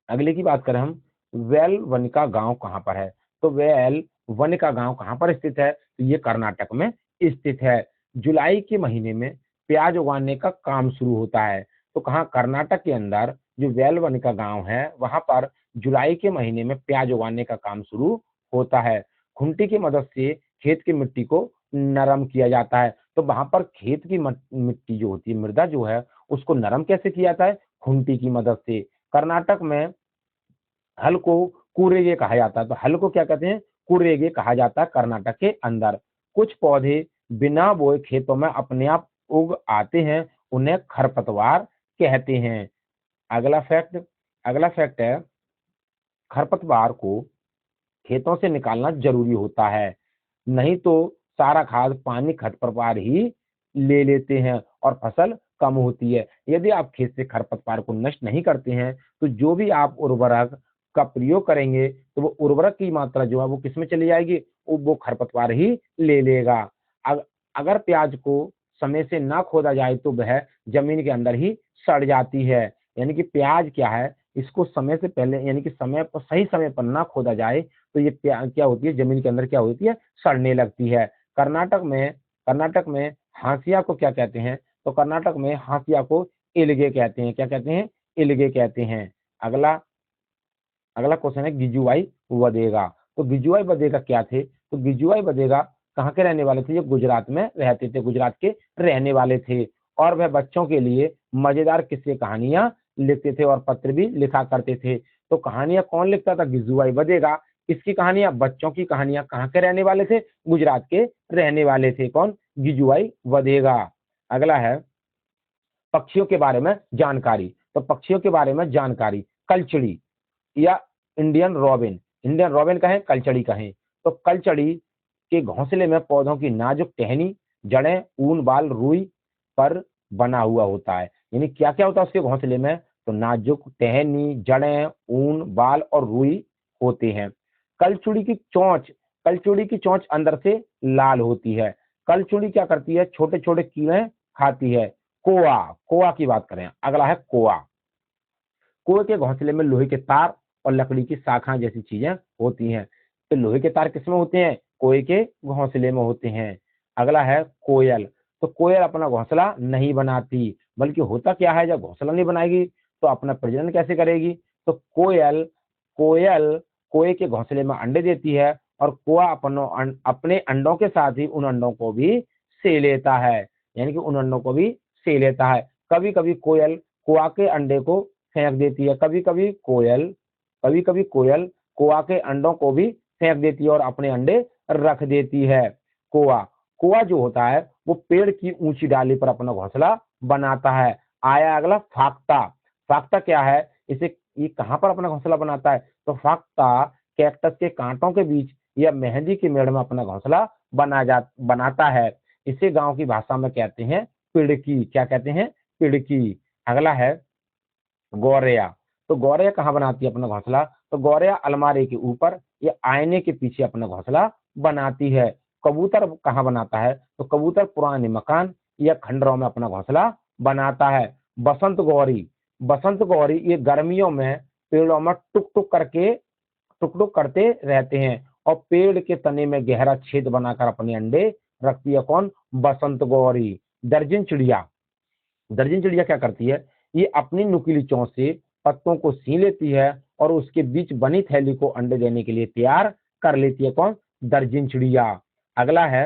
अगले की बात करें हम, वेल वनिका गांव कहाँ पर है? तो वेल वनिका गांव कहाँ पर स्थित है? तो ये कर्नाटक में स्थित है। जुलाई के महीने में प्याज उगाने का काम शुरू होता है। तो कहाँ? कर्नाटक के अंदर जो वेल वनिका गांव है वहां पर जुलाई के महीने में प्याज उगाने का काम शुरू होता है। खुंटी की मदद से खेत की मिट्टी को नरम किया जाता है। तो वहां पर खेत की मिट्टी जो होती है, मृदा जो है, उसको नरम कैसे किया जाता है? खुंटी की मदद से। कर्नाटक में हल को कुरेगे कहा जाता है। तो हल को क्या कहते हैं? कुरेगे कहा जाता है कर्नाटक के अंदर। कुछ पौधे बिना बोए खेतों में अपने आप उग आते हैं, उन्हें खरपतवार कहते हैं। अगला फैक्ट, अगला फैक्ट है, खरपतवार को खेतों से निकालना जरूरी होता है, नहीं तो सारा खाद पानी खरपतवार ही ले लेते हैं और फसल कम होती है। यदि आप खेत से खरपतवार को नष्ट नहीं करते हैं तो जो भी आप उर्वरक का प्रयोग करेंगे तो वो उर्वरक की मात्रा जो है वो किसमें चली जाएगी? वो खरपतवार ही ले लेगा। अगर प्याज को समय से ना खोदा जाए तो वह जमीन के अंदर ही सड़ जाती है। यानी कि प्याज क्या है, इसको समय से पहले, यानी कि समय पर, सही समय पर ना खोदा जाए तो ये क्या होती है? जमीन के अंदर क्या होती है? सड़ने लगती है। कर्नाटक में हाशिया को क्या कहते हैं? तो कर्नाटक में हाशिया को इल्गे कहते हैं। क्या कहते हैं? इल्गे कहते हैं। अगला, अगला क्वेश्चन है गिजुआई वदेगा। तो गिजुआई वदेगा क्या थे? तो गिजुआई वदेगा कहाँ के रहने वाले थे? ये गुजरात में रहते थे, गुजरात के रहने वाले थे। और वह बच्चों के लिए मजेदार किस्से कहानियां लिखते थे और पत्र भी लिखा करते थे। तो कहानियां कौन लिखता था? गिजुभाई वधेगा। किसकी कहानियां? बच्चों की कहानियां। कहाँ के रहने वाले थे? गुजरात के रहने वाले थे। कौन? गिजुभाई वधेगा। अगला है पक्षियों के बारे में जानकारी। तो पक्षियों के बारे में जानकारी, कलचड़ी या इंडियन रॉबिन, इंडियन रॉबिन कहें, कलचड़ी कहें। तो कलचड़ी के घोंसले में पौधों की नाजुक टहनी, जड़ें, ऊन, बाल, रुई पर बना हुआ होता है। यानी क्या क्या होता है उसके घोंसले में? तो नाजुक टहनी, जड़ें, ऊन, बाल और रुई होते हैं। कलचुड़ी की चोंच, कलचुड़ी की चोंच अंदर से लाल होती है। कलचुड़ी क्या करती है? छोटे छोटे कीड़े खाती है। कोआ, कोआ की बात करें, अगला है कोआ। कोए के घोंसले में लोहे के तार और लकड़ी की शाखा जैसी चीजें होती हैं। तो लोहे के तार किसमें होते हैं? कोए के घोंसले में होते हैं। अगला है कोयल। तो कोयल अपना घोंसला नहीं बनाती, बल्कि होता क्या है, जब घोंसला नहीं बनाएगी तो अपना प्रजनन कैसे करेगी? तो कोयल कोयल कोए के घोंसले में अंडे देती है और कोआ अपने अंडों के साथ ही उन अंडों को भी से लेता है, यानी कि उन अंडों को भी से लेता है। कभी कभी कोयल कोआ के अंडे को फेंक देती है। कभी कभी कोयल कोआ के अंडों को भी फेंक देती है और अपने अंडे रख देती है। कोआ कोआ जो होता है वो पेड़ की ऊंची डाली पर अपना घोंसला बनाता है। आया अगला फाख्ता। फाख्ता क्या है? इसे ये कहाँ पर अपना घोंसला बनाता है? तो फाख्ता कैक्टस के कांटों के बीच या मेहंदी के मेड़ में अपना घोंसला बनाता है। इसे गांव की भाषा में कहते हैं पिड़की। क्या कहते हैं? पिड़की। अगला है गौरैया। तो गौरैया कहाँ बनाती है अपना घोंसला? तो गौरैया अलमारी के ऊपर या आईने के पीछे अपना घोंसला बनाती है। कबूतर कहाँ बनाता है? तो कबूतर पुराने मकान या खंडरों में अपना घोंसला बनाता है। बसंत गौरी, बसंत गौरी ये गर्मियों में पेड़ों में टुक टुक करते रहते हैं और पेड़ के तने में गहरा छेद बनाकर अपने अंडे रखती है। कौन? बसंत गौरी। दर्जन चिड़िया, दर्जन चिड़िया क्या करती है? ये अपनी नुकीली चोंच से पत्तों को सी लेती है और उसके बीच बनी थैली को अंडे देने के लिए तैयार कर लेती है। कौन? दर्जन चिड़िया। अगला है,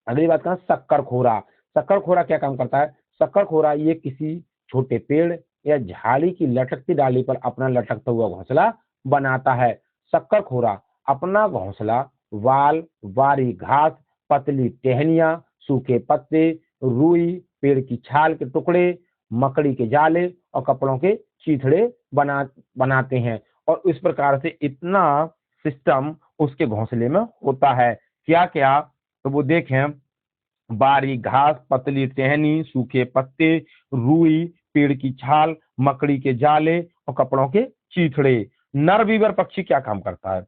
अगली बात करें शक्कर खोरा। शक्कर खोरा क्या काम करता है? शक्कर खोरा ये किसी छोटे पेड़ या झाड़ी की लटकती डाली पर अपना लटकता हुआ घोंसला बनाता है। शक्कर खोरा अपना घोंसला वाल, बारी घास, पतली टहनियां, सूखे पत्ते, रुई, पेड़ की छाल के टुकड़े, मकड़ी के जाले और कपड़ों के चीथड़े बनाते हैं। और इस प्रकार से इतना सिस्टम उसके घोंसले में होता है। क्या क्या? तो वो देखें, बारीक घास, पतली टहनी, सूखे पत्ते, रुई, पेड़ की छाल, मकड़ी के जाले और कपड़ों के चीथड़े। नर बीवर पक्षी क्या काम करता है?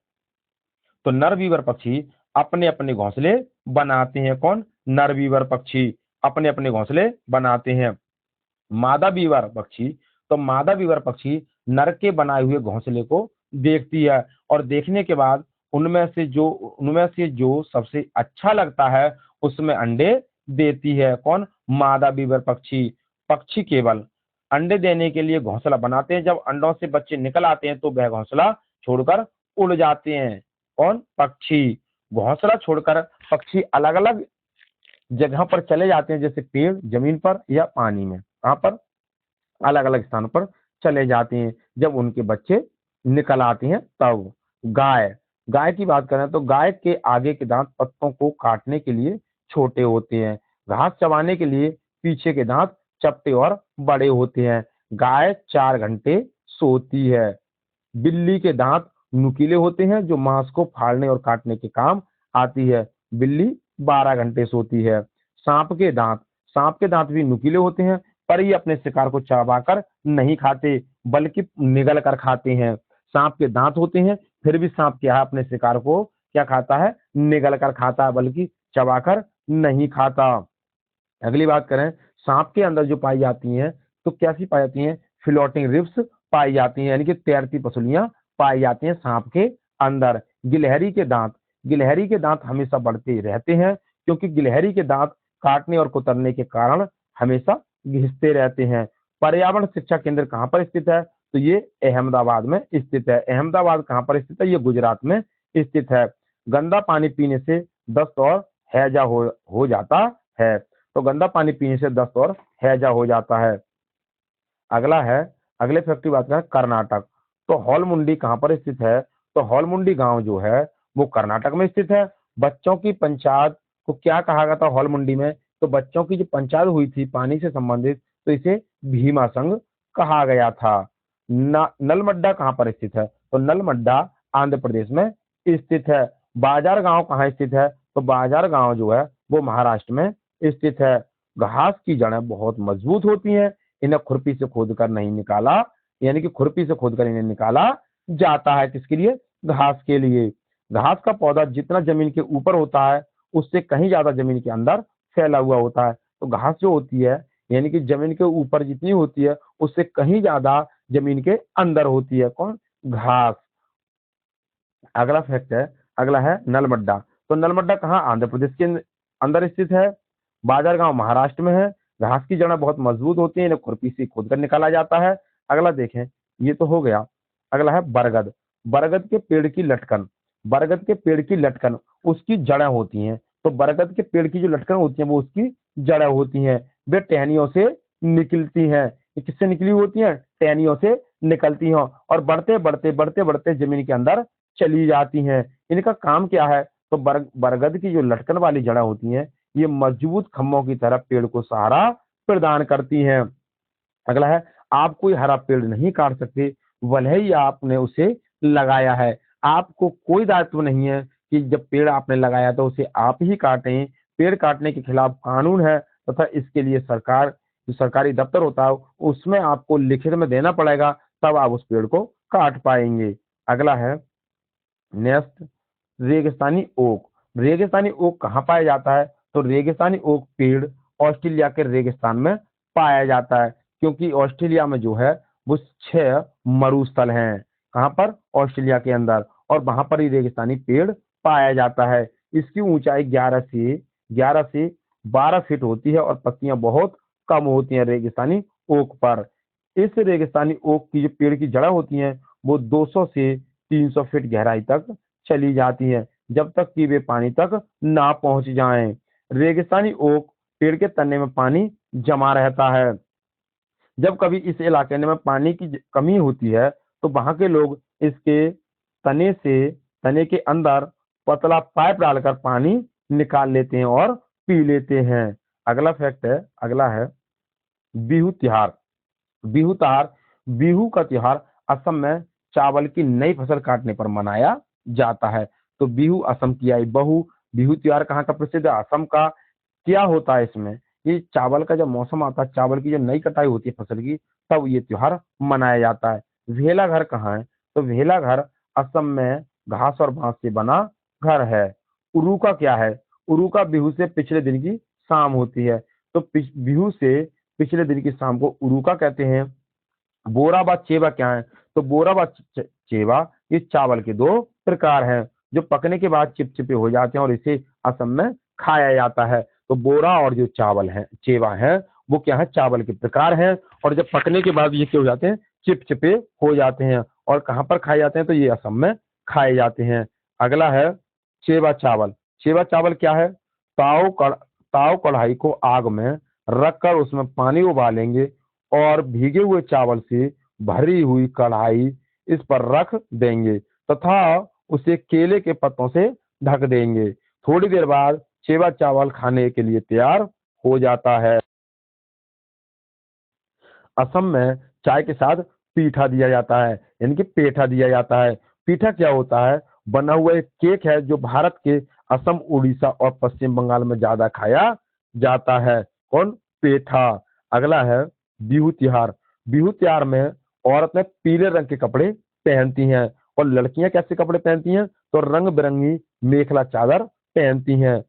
तो नर बीवर पक्षी अपने अपने घोंसले बनाते हैं। कौन? नर बीवर पक्षी अपने अपने घोंसले बनाते हैं। मादा बीवर पक्षी, तो मादा बीवर पक्षी नर के बनाए हुए घोंसले को देखती है और देखने के बाद उनमें से जो सबसे अच्छा लगता है उसमें अंडे देती है। कौन? मादा बीवर पक्षी। पक्षी केवल अंडे देने के लिए घोंसला बनाते हैं, जब अंडों से बच्चे निकल आते हैं तो वह घोंसला छोड़कर उड़ जाते हैं। कौन? पक्षी। घोंसला छोड़कर पक्षी अलग अलग जगह पर चले जाते हैं, जैसे पेड़, जमीन पर या पानी में। कहाँ पर? अलग अलग स्थानों पर चले जाते हैं जब उनके बच्चे निकल आते हैं तब। गाय, गाय की बात करें तो गाय के आगे के दांत पत्तों को काटने के लिए छोटे होते हैं। घास चबाने के लिए पीछे के दांत चपटे और बड़े होते हैं। गाय 4 घंटे सोती है। बिल्ली के दांत नुकीले होते हैं जो मांस को फाड़ने और काटने के काम आती है। बिल्ली 12 घंटे सोती है। सांप के दांत भी नुकीले होते हैं, पर ये अपने शिकार को चबाकर नहीं खाते बल्कि निगल कर खाते हैं। सांप के दांत होते हैं, फिर भी सांप क्या है, अपने शिकार को क्या खाता है? निगल कर खाता है, बल्कि चबाकर नहीं खाता। अगली बात करें, सांप के अंदर जो पाई जाती हैं तो कैसी पाई जाती हैं? फ्लोटिंग रिब्स पाई जाती हैं, यानी कि तैरती पसलियां पाई जाती हैं सांप के अंदर। गिलहरी के दांत, गिलहरी के दांत हमेशा बढ़ते रहते हैं क्योंकि गिलहरी के दांत काटने और कुतरने के कारण हमेशा घिसते रहते हैं। पर्यावरण शिक्षा केंद्र कहाँ पर स्थित है? तो ये अहमदाबाद में स्थित है। अहमदाबाद कहाँ पर स्थित है? ये गुजरात में स्थित है। गंदा पानी पीने से दस्त और हैजा हो जाता है। तो गंदा पानी पीने से दस्त और हैजा हो जाता है। अगला है, अगले फैक्ट की बात करें, कर्नाटक। तो हॉलमुंडी कहाँ पर स्थित है? तो हॉलमुंडी गांव जो है वो कर्नाटक में स्थित है। बच्चों की पंचायत को क्या कहा गया था हॉलमुंडी में? तो बच्चों की जो पंचायत हुई थी पानी से संबंधित, तो इसे भीमा संघ कहा गया था। नलमड्डा कहाँ पर स्थित है? तो नलमड्डा आंध्र प्रदेश में स्थित है। बाजार गांव कहाँ स्थित है? तो बाजार गांव जो है वो महाराष्ट्र में स्थित है। घास की जड़ें बहुत मजबूत होती हैं, इन्हें खुरपी से खोदकर नहीं निकाला, यानी कि खुरपी से खोदकर इन्हें निकाला जाता है। किसके लिए? घास के लिए। घास का पौधा जितना जमीन के ऊपर होता है उससे कहीं ज्यादा जमीन के अंदर फैला हुआ होता है। तो घास जो होती है यानी कि जमीन के ऊपर जितनी होती है उससे कहीं ज्यादा जमीन के अंदर होती है। कौन? घास। अगला फैक्ट है, अगला है नलमड्डा। तो नलमड्डा कहाँ? आंध्र प्रदेश के अंदर स्थित है। बाजार गांव महाराष्ट्र में है। घास की जड़ें बहुत मजबूत होती है, इन्हें खुरपी से खोदकर निकाला जाता है। अगला देखें, ये तो हो गया। अगला है बरगद। बरगद के पेड़ की लटकन। बरगद के पेड़ की लटकन उसकी जड़ें होती हैं। तो बरगद के पेड़ की जो लटकन होती है वो उसकी जड़ें होती हैं। वे टहनियों से निकलती हैं। ये किससे निकली होती हैं? टहनियों से निकलती हैं और बढ़ते बढ़ते बढ़ते बढ़ते जमीन के अंदर चली जाती हैं। इनका काम क्या है? तो बरगद की जो लटकन वाली जड़ें होती हैं ये मजबूत खम्भों की तरह पेड़ को सहारा प्रदान करती हैं। अगला है, आप कोई हरा पेड़ नहीं काट सकते, भले ही आपने उसे लगाया है। आपको कोई दायित्व नहीं है कि जब पेड़ आपने लगाया तो उसे आप ही काटें। पेड़ काटने के खिलाफ कानून है तथा इसके लिए सरकार, जो सरकारी दफ्तर होता है उसमें आपको लिखित में देना पड़ेगा, तब आप उस पेड़ को काट पाएंगे। अगला है नेक्स्ट, रेगिस्तानी ओक। रेगिस्तानी ओक कहाँ पाया जाता है? तो रेगिस्तानी ओक पेड़ ऑस्ट्रेलिया के रेगिस्तान में पाया जाता है, क्योंकि ऑस्ट्रेलिया में जो है वो 6 मरुस्थल हैं। कहाँ पर? ऑस्ट्रेलिया के अंदर। और वहां पर ही रेगिस्तानी पेड़ पाया जाता है। इसकी ऊंचाई 11 से 12 फीट होती है और पत्तियां बहुत कम होती हैं रेगिस्तानी ओक पर। इस रेगिस्तानी ओक की जो पेड़ की जड़ें होती हैं वो 200 से 300 फीट गहराई तक चली जाती है, जब तक कि वे पानी तक ना पहुंच जाएं। रेगिस्तानी ओक पेड़ के तने में पानी जमा रहता है। जब कभी इस इलाके में पानी की कमी होती है तो वहां के लोग इसके तने के अंदर पतला पाइप डालकर पानी निकाल लेते हैं और पी लेते हैं। अगला फैक्ट है, अगला है बिहू त्योहार। बिहू त्योहार, बिहू का त्योहार असम में चावल की नई फसल काटने पर मनाया जाता है। तो बिहू असम की आई बहू। बिहू त्योहार कहाँ का प्रसिद्ध है? असम का। क्या होता है इसमें? ये चावल का जब मौसम आता है, चावल की जब नई कटाई होती है फसल की, तब ये त्योहार मनाया जाता है। वेला घर कहाँ है? तो वेला घर असम में घास और बांस से बना घर है। उरुका क्या है? उरुका बिहू से पिछले दिन की शाम होती है। तो बिहू से पिछले दिन की शाम को उरुका कहते हैं। बोरा व चेवा क्या है? तो बोरा व चेवा ये चावल के 2 प्रकार हैं जो पकने के बाद चिपचिपे हो जाते हैं और इसे असम में खाया जाता है। तो बोरा और जो चावल है, चेवा है, वो क्या है? चावल के प्रकार हैं और जब पकने के बाद ये क्या हो जाते हैं? चिपचिपे हो जाते हैं। और कहाँ पर खाए जाते हैं? तो ये असम में खाए जाते हैं। अगला है चेवा चावल। चेवा चावल क्या है? ताव कढ़ाई को आग में रखकर उसमें पानी उबालेंगे और भीगे हुए चावल से भरी हुई कढ़ाई इस पर रख देंगे तथा उसे केले के पत्तों से ढक देंगे। थोड़ी देर बाद चेवा चावल खाने के लिए तैयार हो जाता है। असम में चाय के साथ पीठा दिया जाता है, यानी कि पेठा दिया जाता है। पीठा क्या होता है? बना हुआ एक केक है जो भारत के असम, उड़ीसा और पश्चिम बंगाल में ज्यादा खाया जाता है। कौन? पेठा। अगला है बिहू त्योहार। बिहू त्योहार में औरतें पीले रंग के कपड़े पहनती हैं और लड़कियां कैसे कपड़े पहनती हैं? तो रंग बिरंगी मेखला चादर पहनती हैं।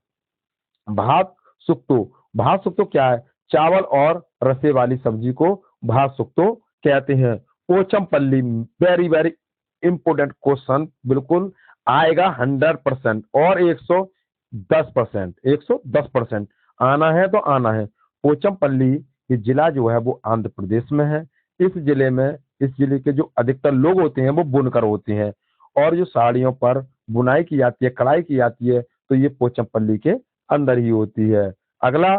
भात सुक्तो। भात सुक्तो क्या है? चावल और रसे वाली सब्जी को भात सुक्तो कहते हैं। Pochampally, very very important question, बिल्कुल आएगा 100% और 110%, 110% आना है तो आना है। पोचमपल्ली ये जिला जो है वो आंध्र प्रदेश में है। इस जिले के जो अधिकतर लोग होते हैं वो बुनकर होते हैं और जो साड़ियों पर बुनाई की जाती है, कढ़ाई की जाती है, तो ये पोचमपल्ली के अंदर ही होती है। अगला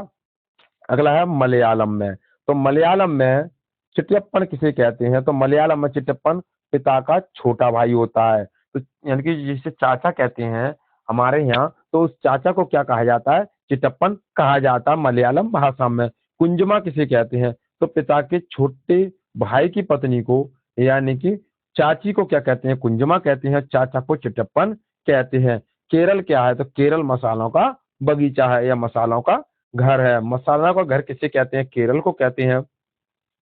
अगला है मलयालम में। तो मलयालम में चिट्टप्पन किसे कहते हैं? तो मलयालम में चिट्टप्पन पिता का छोटा भाई होता है। तो यानी कि जिसे चाचा कहते हैं हमारे यहाँ, तो उस चाचा को क्या कहा जाता है? चिट्टप्पन कहा जाता है मलयालम भाषा में। कुंजमा किसे कहते हैं? तो पिता के छोटे भाई की पत्नी को यानी कि चाची को क्या कहते हैं? कुंजमा कहते हैं। चाचा को चिट्टप्पन कहते हैं। केरल क्या है? तो केरल मसालों का बगीचा है या मसालों का घर है। मसाला का घर किसे कहते हैं? केरल को कहते हैं।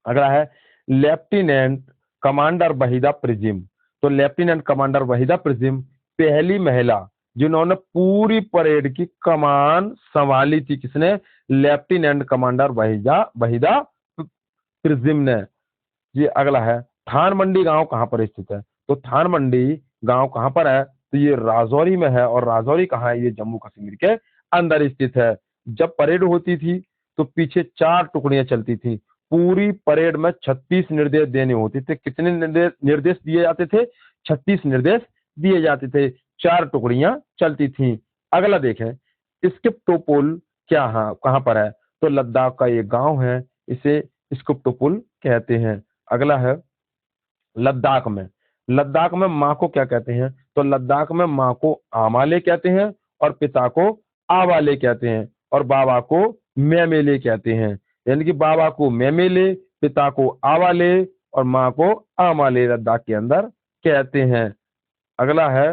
अगला है लेफ्टिनेंट कमांडर वहीदा प्रिजिम। तो लेफ्टिनेंट कमांडर वहीदा प्रिजिम पहली महिला जिन्होंने पूरी परेड की कमान संभाली थी। किसने? Lieutenant commander Waheeda Waheeda prism ने। ये अगला है थान मंडी गांव कहाँ पर स्थित है? तो थान मंडी गांव कहाँ पर है? तो ये राजौरी में है। और राजौरी कहाँ है? ये जम्मू कश्मीर के अंदर स्थित है। जब परेड होती थी तो पीछे 4 टुकड़ियां चलती थी। पूरी परेड में 36 निर्देश देने होते थे। कितने निर्देश दिए जाते थे? 36 निर्देश दिए जाते थे। 4 टुकड़ियां चलती थी। अगला देखें स्किप्टोपुल क्या कहाँ पर है? तो लद्दाख का ये गांव है, इसे स्किप्टोपुल कहते हैं। अगला है लद्दाख में। लद्दाख में माँ को क्या कहते हैं? तो लद्दाख में माँ को आमाले कहते हैं और पिता को आवाले कहते हैं और बाबा को मेमेले कहते हैं। यानी कि बाबा को मेमेले, पिता को आवाले और माँ को आमाले लद्दाख के अंदर कहते हैं। अगला है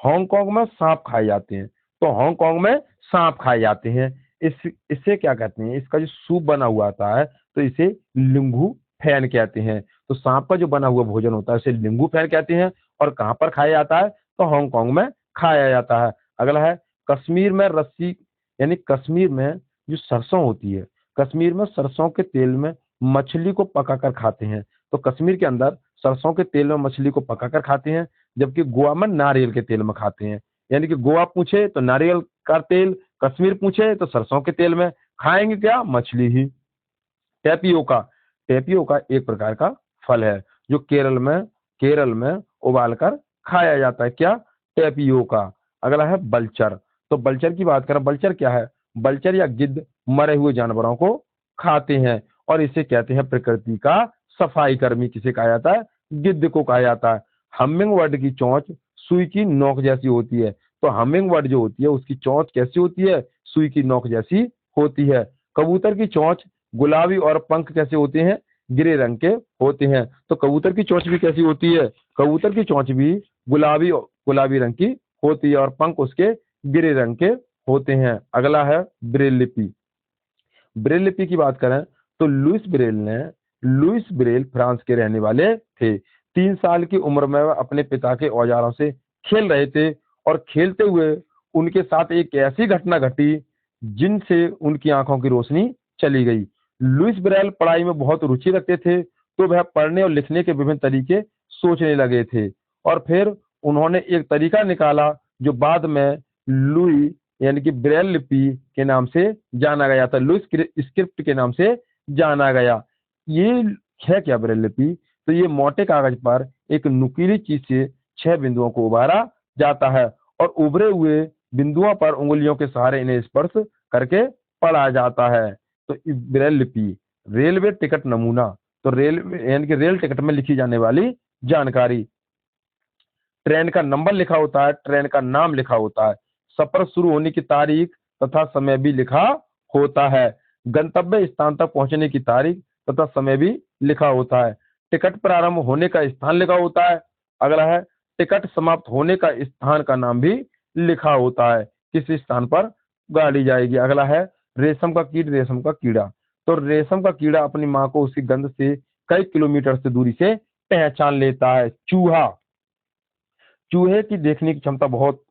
हांगकांग में सांप खाए जाते हैं। तो हांगकांग में सांप खाए जाते हैं। इससे क्या कहते हैं? इसका जो सूप बना हुआ आता है तो इसे लिंगू फैन कहते हैं। तो सांप का जो बना हुआ भोजन होता है उसे लिंगू फैन कहते हैं। और कहाँ पर खाया जाता है? तो हांगकांग में खाया जाता है। अगला है कश्मीर में रस्सी, यानी कश्मीर में जो सरसों होती है, कश्मीर में सरसों के तेल में मछली को पकाकर खाते हैं। तो कश्मीर के अंदर सरसों के तेल में मछली को पकाकर खाते हैं, जबकि गोवा में नारियल के तेल में खाते हैं। यानी कि गोवा पूछे तो नारियल का तेल, कश्मीर पूछे तो सरसों के तेल में। खाएंगे क्या? मछली ही। टेपियोका, टेपियोका एक प्रकार का फल है जो केरल में उबालकर खाया जाता है। क्या? टेपियोका। अगला है बल्चर। तो बल्चर की बात करें, बल्चर क्या है? बल्चर या गिद्ध मरे हुए जानवरों को खाते हैं और इसे कहते हैं प्रकृति का सफाई कर्मी। किसे कहा जाता है? गिद्ध को कहा जाता है। हमिंग बर्ड की चोंच सुई की नोक जैसी होती है। तो हमिंग बर्ड जो होती है उसकी चोंच कैसी होती है? सुई की नोक जैसी होती है। कबूतर की चोंच गुलाबी और पंख कैसे होते हैं? ग्रे रंग के होते हैं। तो कबूतर की चोंच भी कैसी होती है? कबूतर की चोंच भी गुलाबी रंग की होती है और पंख उसके ग्रे रंग के होते हैं। अगला है ब्रेल लिपि। ब्रेल लिपि की बात करें तो लुइस ब्रेल फ्रांस के रहने वाले थे। 3 साल की उम्र में वह अपने पिता के औजारों से खेल रहे थे और खेलते हुए उनके साथ एक ऐसी घटना घटी जिनसे उनकी आंखों की रोशनी चली गई। लुइस ब्रेल पढ़ाई में बहुत रुचि रखते थे, तो वह पढ़ने और लिखने के विभिन्न तरीके सोचने लगे थे और फिर उन्होंने एक तरीका निकाला जो बाद में लुई यानी कि ब्रेल लिपि के नाम से जाना गया था। लुई स्क्रिप्ट के नाम से जाना गया। ये है क्या ब्रेल लिपि? तो ये मोटे कागज पर एक नुकीली चीज से 6 बिंदुओं को उभारा जाता है और उभरे हुए बिंदुओं पर उंगलियों के सहारे इन्हें स्पर्श करके पढ़ा जाता है। तो ब्रेल लिपि। रेलवे टिकट नमूना। तो रेल यानी कि रेल टिकट में लिखी जाने वाली जानकारी। ट्रेन का नंबर लिखा होता है, ट्रेन का नाम लिखा होता है, सफर शुरू होने की तारीख तथा समय भी लिखा होता है, गंतव्य स्थान तक पहुंचने की तारीख तथा समय भी लिखा होता है, टिकट प्रारंभ होने का स्थान लिखा होता है। अगला है टिकट समाप्त होने का स्थान का नाम भी लिखा होता है, किस स्थान पर गाड़ी जाएगी। अगला है रेशम का कीट, रेशम का कीड़ा। तो रेशम का कीड़ा अपनी माँ को उसकी गंध से कई किलोमीटर से दूरी से पहचान लेता है। चूहा, चूहे की देखने की क्षमता बहुत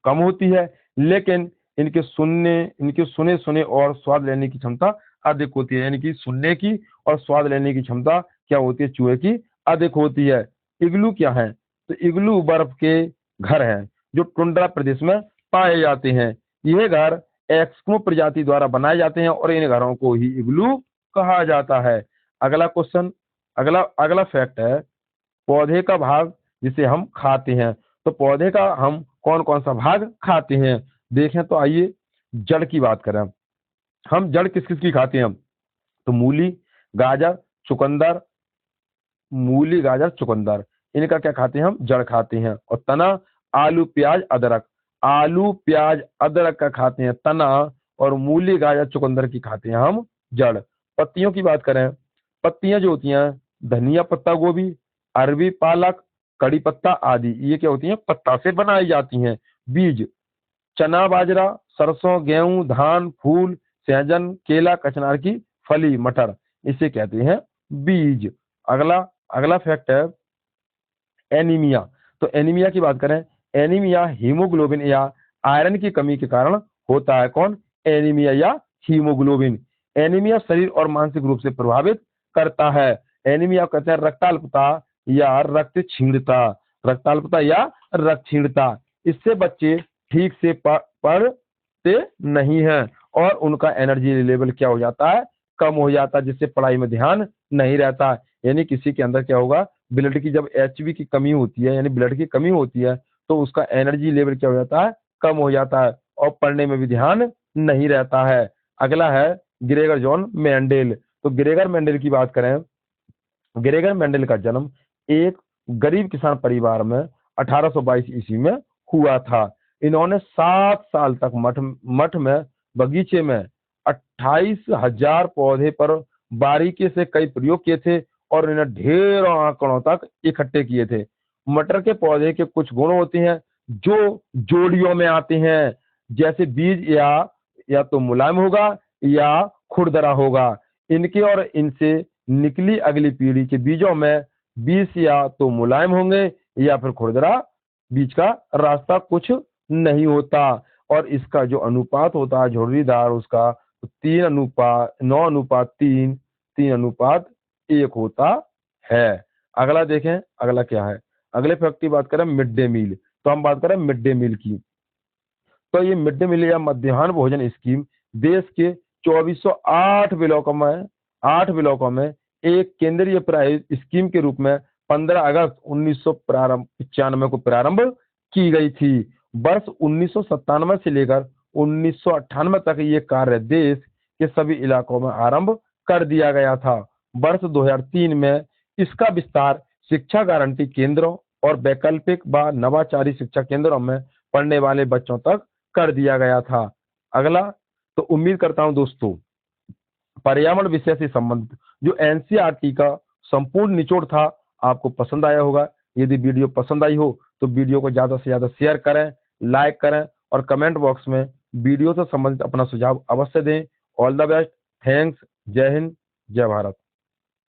कम होती है, लेकिन इनके सुने सुने और स्वाद लेने की क्षमता अधिक होती है। यानी कि सुनने की और स्वाद लेने की क्षमता क्या होती है? चूहे की अधिक होती है। इग्लू क्या है? तो इग्लू बर्फ के घर हैं जो टुंड्रा प्रदेश में पाए जाते हैं। यह घर एस्किमो प्रजाति द्वारा बनाए जाते हैं और इन घरों को ही इग्लू कहा जाता है। अगला क्वेश्चन, अगला अगला फैक्ट है पौधे का भाग जिसे हम खाते हैं। तो पौधे का हम कौन कौन सा भाग खाते हैं? देखें तो आइए जड़ की बात करें। हम जड़ किस किस की खाते हैं? तो मूली, गाजर, चुकंदर, मूली, गाजर, चुकंदर, इनका क्या खाते हैं? हम जड़ खाते हैं। और तना, आलू, प्याज, अदरक, आलू, प्याज, अदरक का खाते हैं तना, और मूली, गाजर, चुकंदर की खाते हैं हम जड़। पत्तियों की बात करें, पत्तियां जो होती हैं, धनिया पत्ता गोभी, अरबी पालक, कड़ी पत्ता आदि, ये क्या होती हैं? पत्ता से बनाई जाती हैं। बीज, चना, बाजरा, सरसों, गेहूं, धान, फूल, सहजन, केला, कचनार की फली, मटर, इसे कहते हैं बीज। अगला अगला फैक्ट है एनीमिया। तो एनीमिया की बात करें, एनीमिया हीमोग्लोबिन या आयरन की कमी के कारण होता है। कौन? एनीमिया या हीमोग्लोबिन। एनीमिया शरीर और मानसिक रूप से प्रभावित करता है। एनीमिया कहते हैं रक्ताल्पता या रक्त क्षीणता, रक्ताल्पता या रक्त क्षीणता। इससे बच्चे ठीक से पढ़ते नहीं हैं और उनका एनर्जी लेवल क्या हो जाता है? कम हो जाता है, जिससे पढ़ाई में ध्यान नहीं रहता। यानी किसी के अंदर क्या होगा? ब्लड की जब एचबी की कमी होती है, यानी ब्लड की कमी होती है, तो उसका एनर्जी लेवल क्या हो जाता है? कम हो जाता है और पढ़ने में भी ध्यान नहीं रहता है। अगला है ग्रेगर जॉन मेंडेल। तो ग्रेगर मेंडेल की बात करें, ग्रेगर मेंडेल का जन्म एक गरीब किसान परिवार में 1822 ईस्वी में हुआ था। इन्होंने 7 साल तक मठ में बगीचे में 28,000 पौधे पर बारीकी से कई प्रयोग किए थे और इन्हें ढेरों आंकड़ों तक इकट्ठे किए थे। मटर के पौधे के कुछ गुण होते हैं जो जोड़ियों में आते हैं, जैसे बीज या तो मुलायम होगा या खुरदरा होगा। इनके और इनसे निकली अगली पीढ़ी के बीजों में बीज या तो मुलायम होंगे या फिर खुरदरा, बीज का रास्ता कुछ नहीं होता। और इसका जो अनुपात होता है झुर्रीदार, उसका 3:9:3, 3:1 होता है। अगला देखें, अगला क्या है? अगले फैक्ट की बात करें मिड डे मील। तो हम बात करें मिड डे मील की। तो ये मिड डे मील या मध्याह्न भोजन स्कीम देश के 2408 ब्लॉकों में एक केंद्रीय स्कीम के रूप में 15 अगस्त 1995 को प्रारंभ की गई थी। वर्ष 1997 से लेकर 1998 तक ये कार्य देश के सभी इलाकों में आरंभ कर दिया गया था। वर्ष 2003 में इसका विस्तार शिक्षा गारंटी केंद्रों और वैकल्पिक व नवाचारी शिक्षा केंद्रों में पढ़ने वाले बच्चों तक कर दिया गया था। अगला, तो उम्मीद करता हूं दोस्तों पर्यावरण विषय से संबंधित जो एनसीईआरटी का संपूर्ण निचोड़ था आपको पसंद आया होगा। यदि वीडियो पसंद आई हो तो वीडियो को ज्यादा से ज्यादा शेयर करें, लाइक करें और कमेंट बॉक्स में वीडियो से संबंधित अपना सुझाव अवश्य दें। ऑल द बेस्ट, थैंक्स, जय हिंद, जय भारत।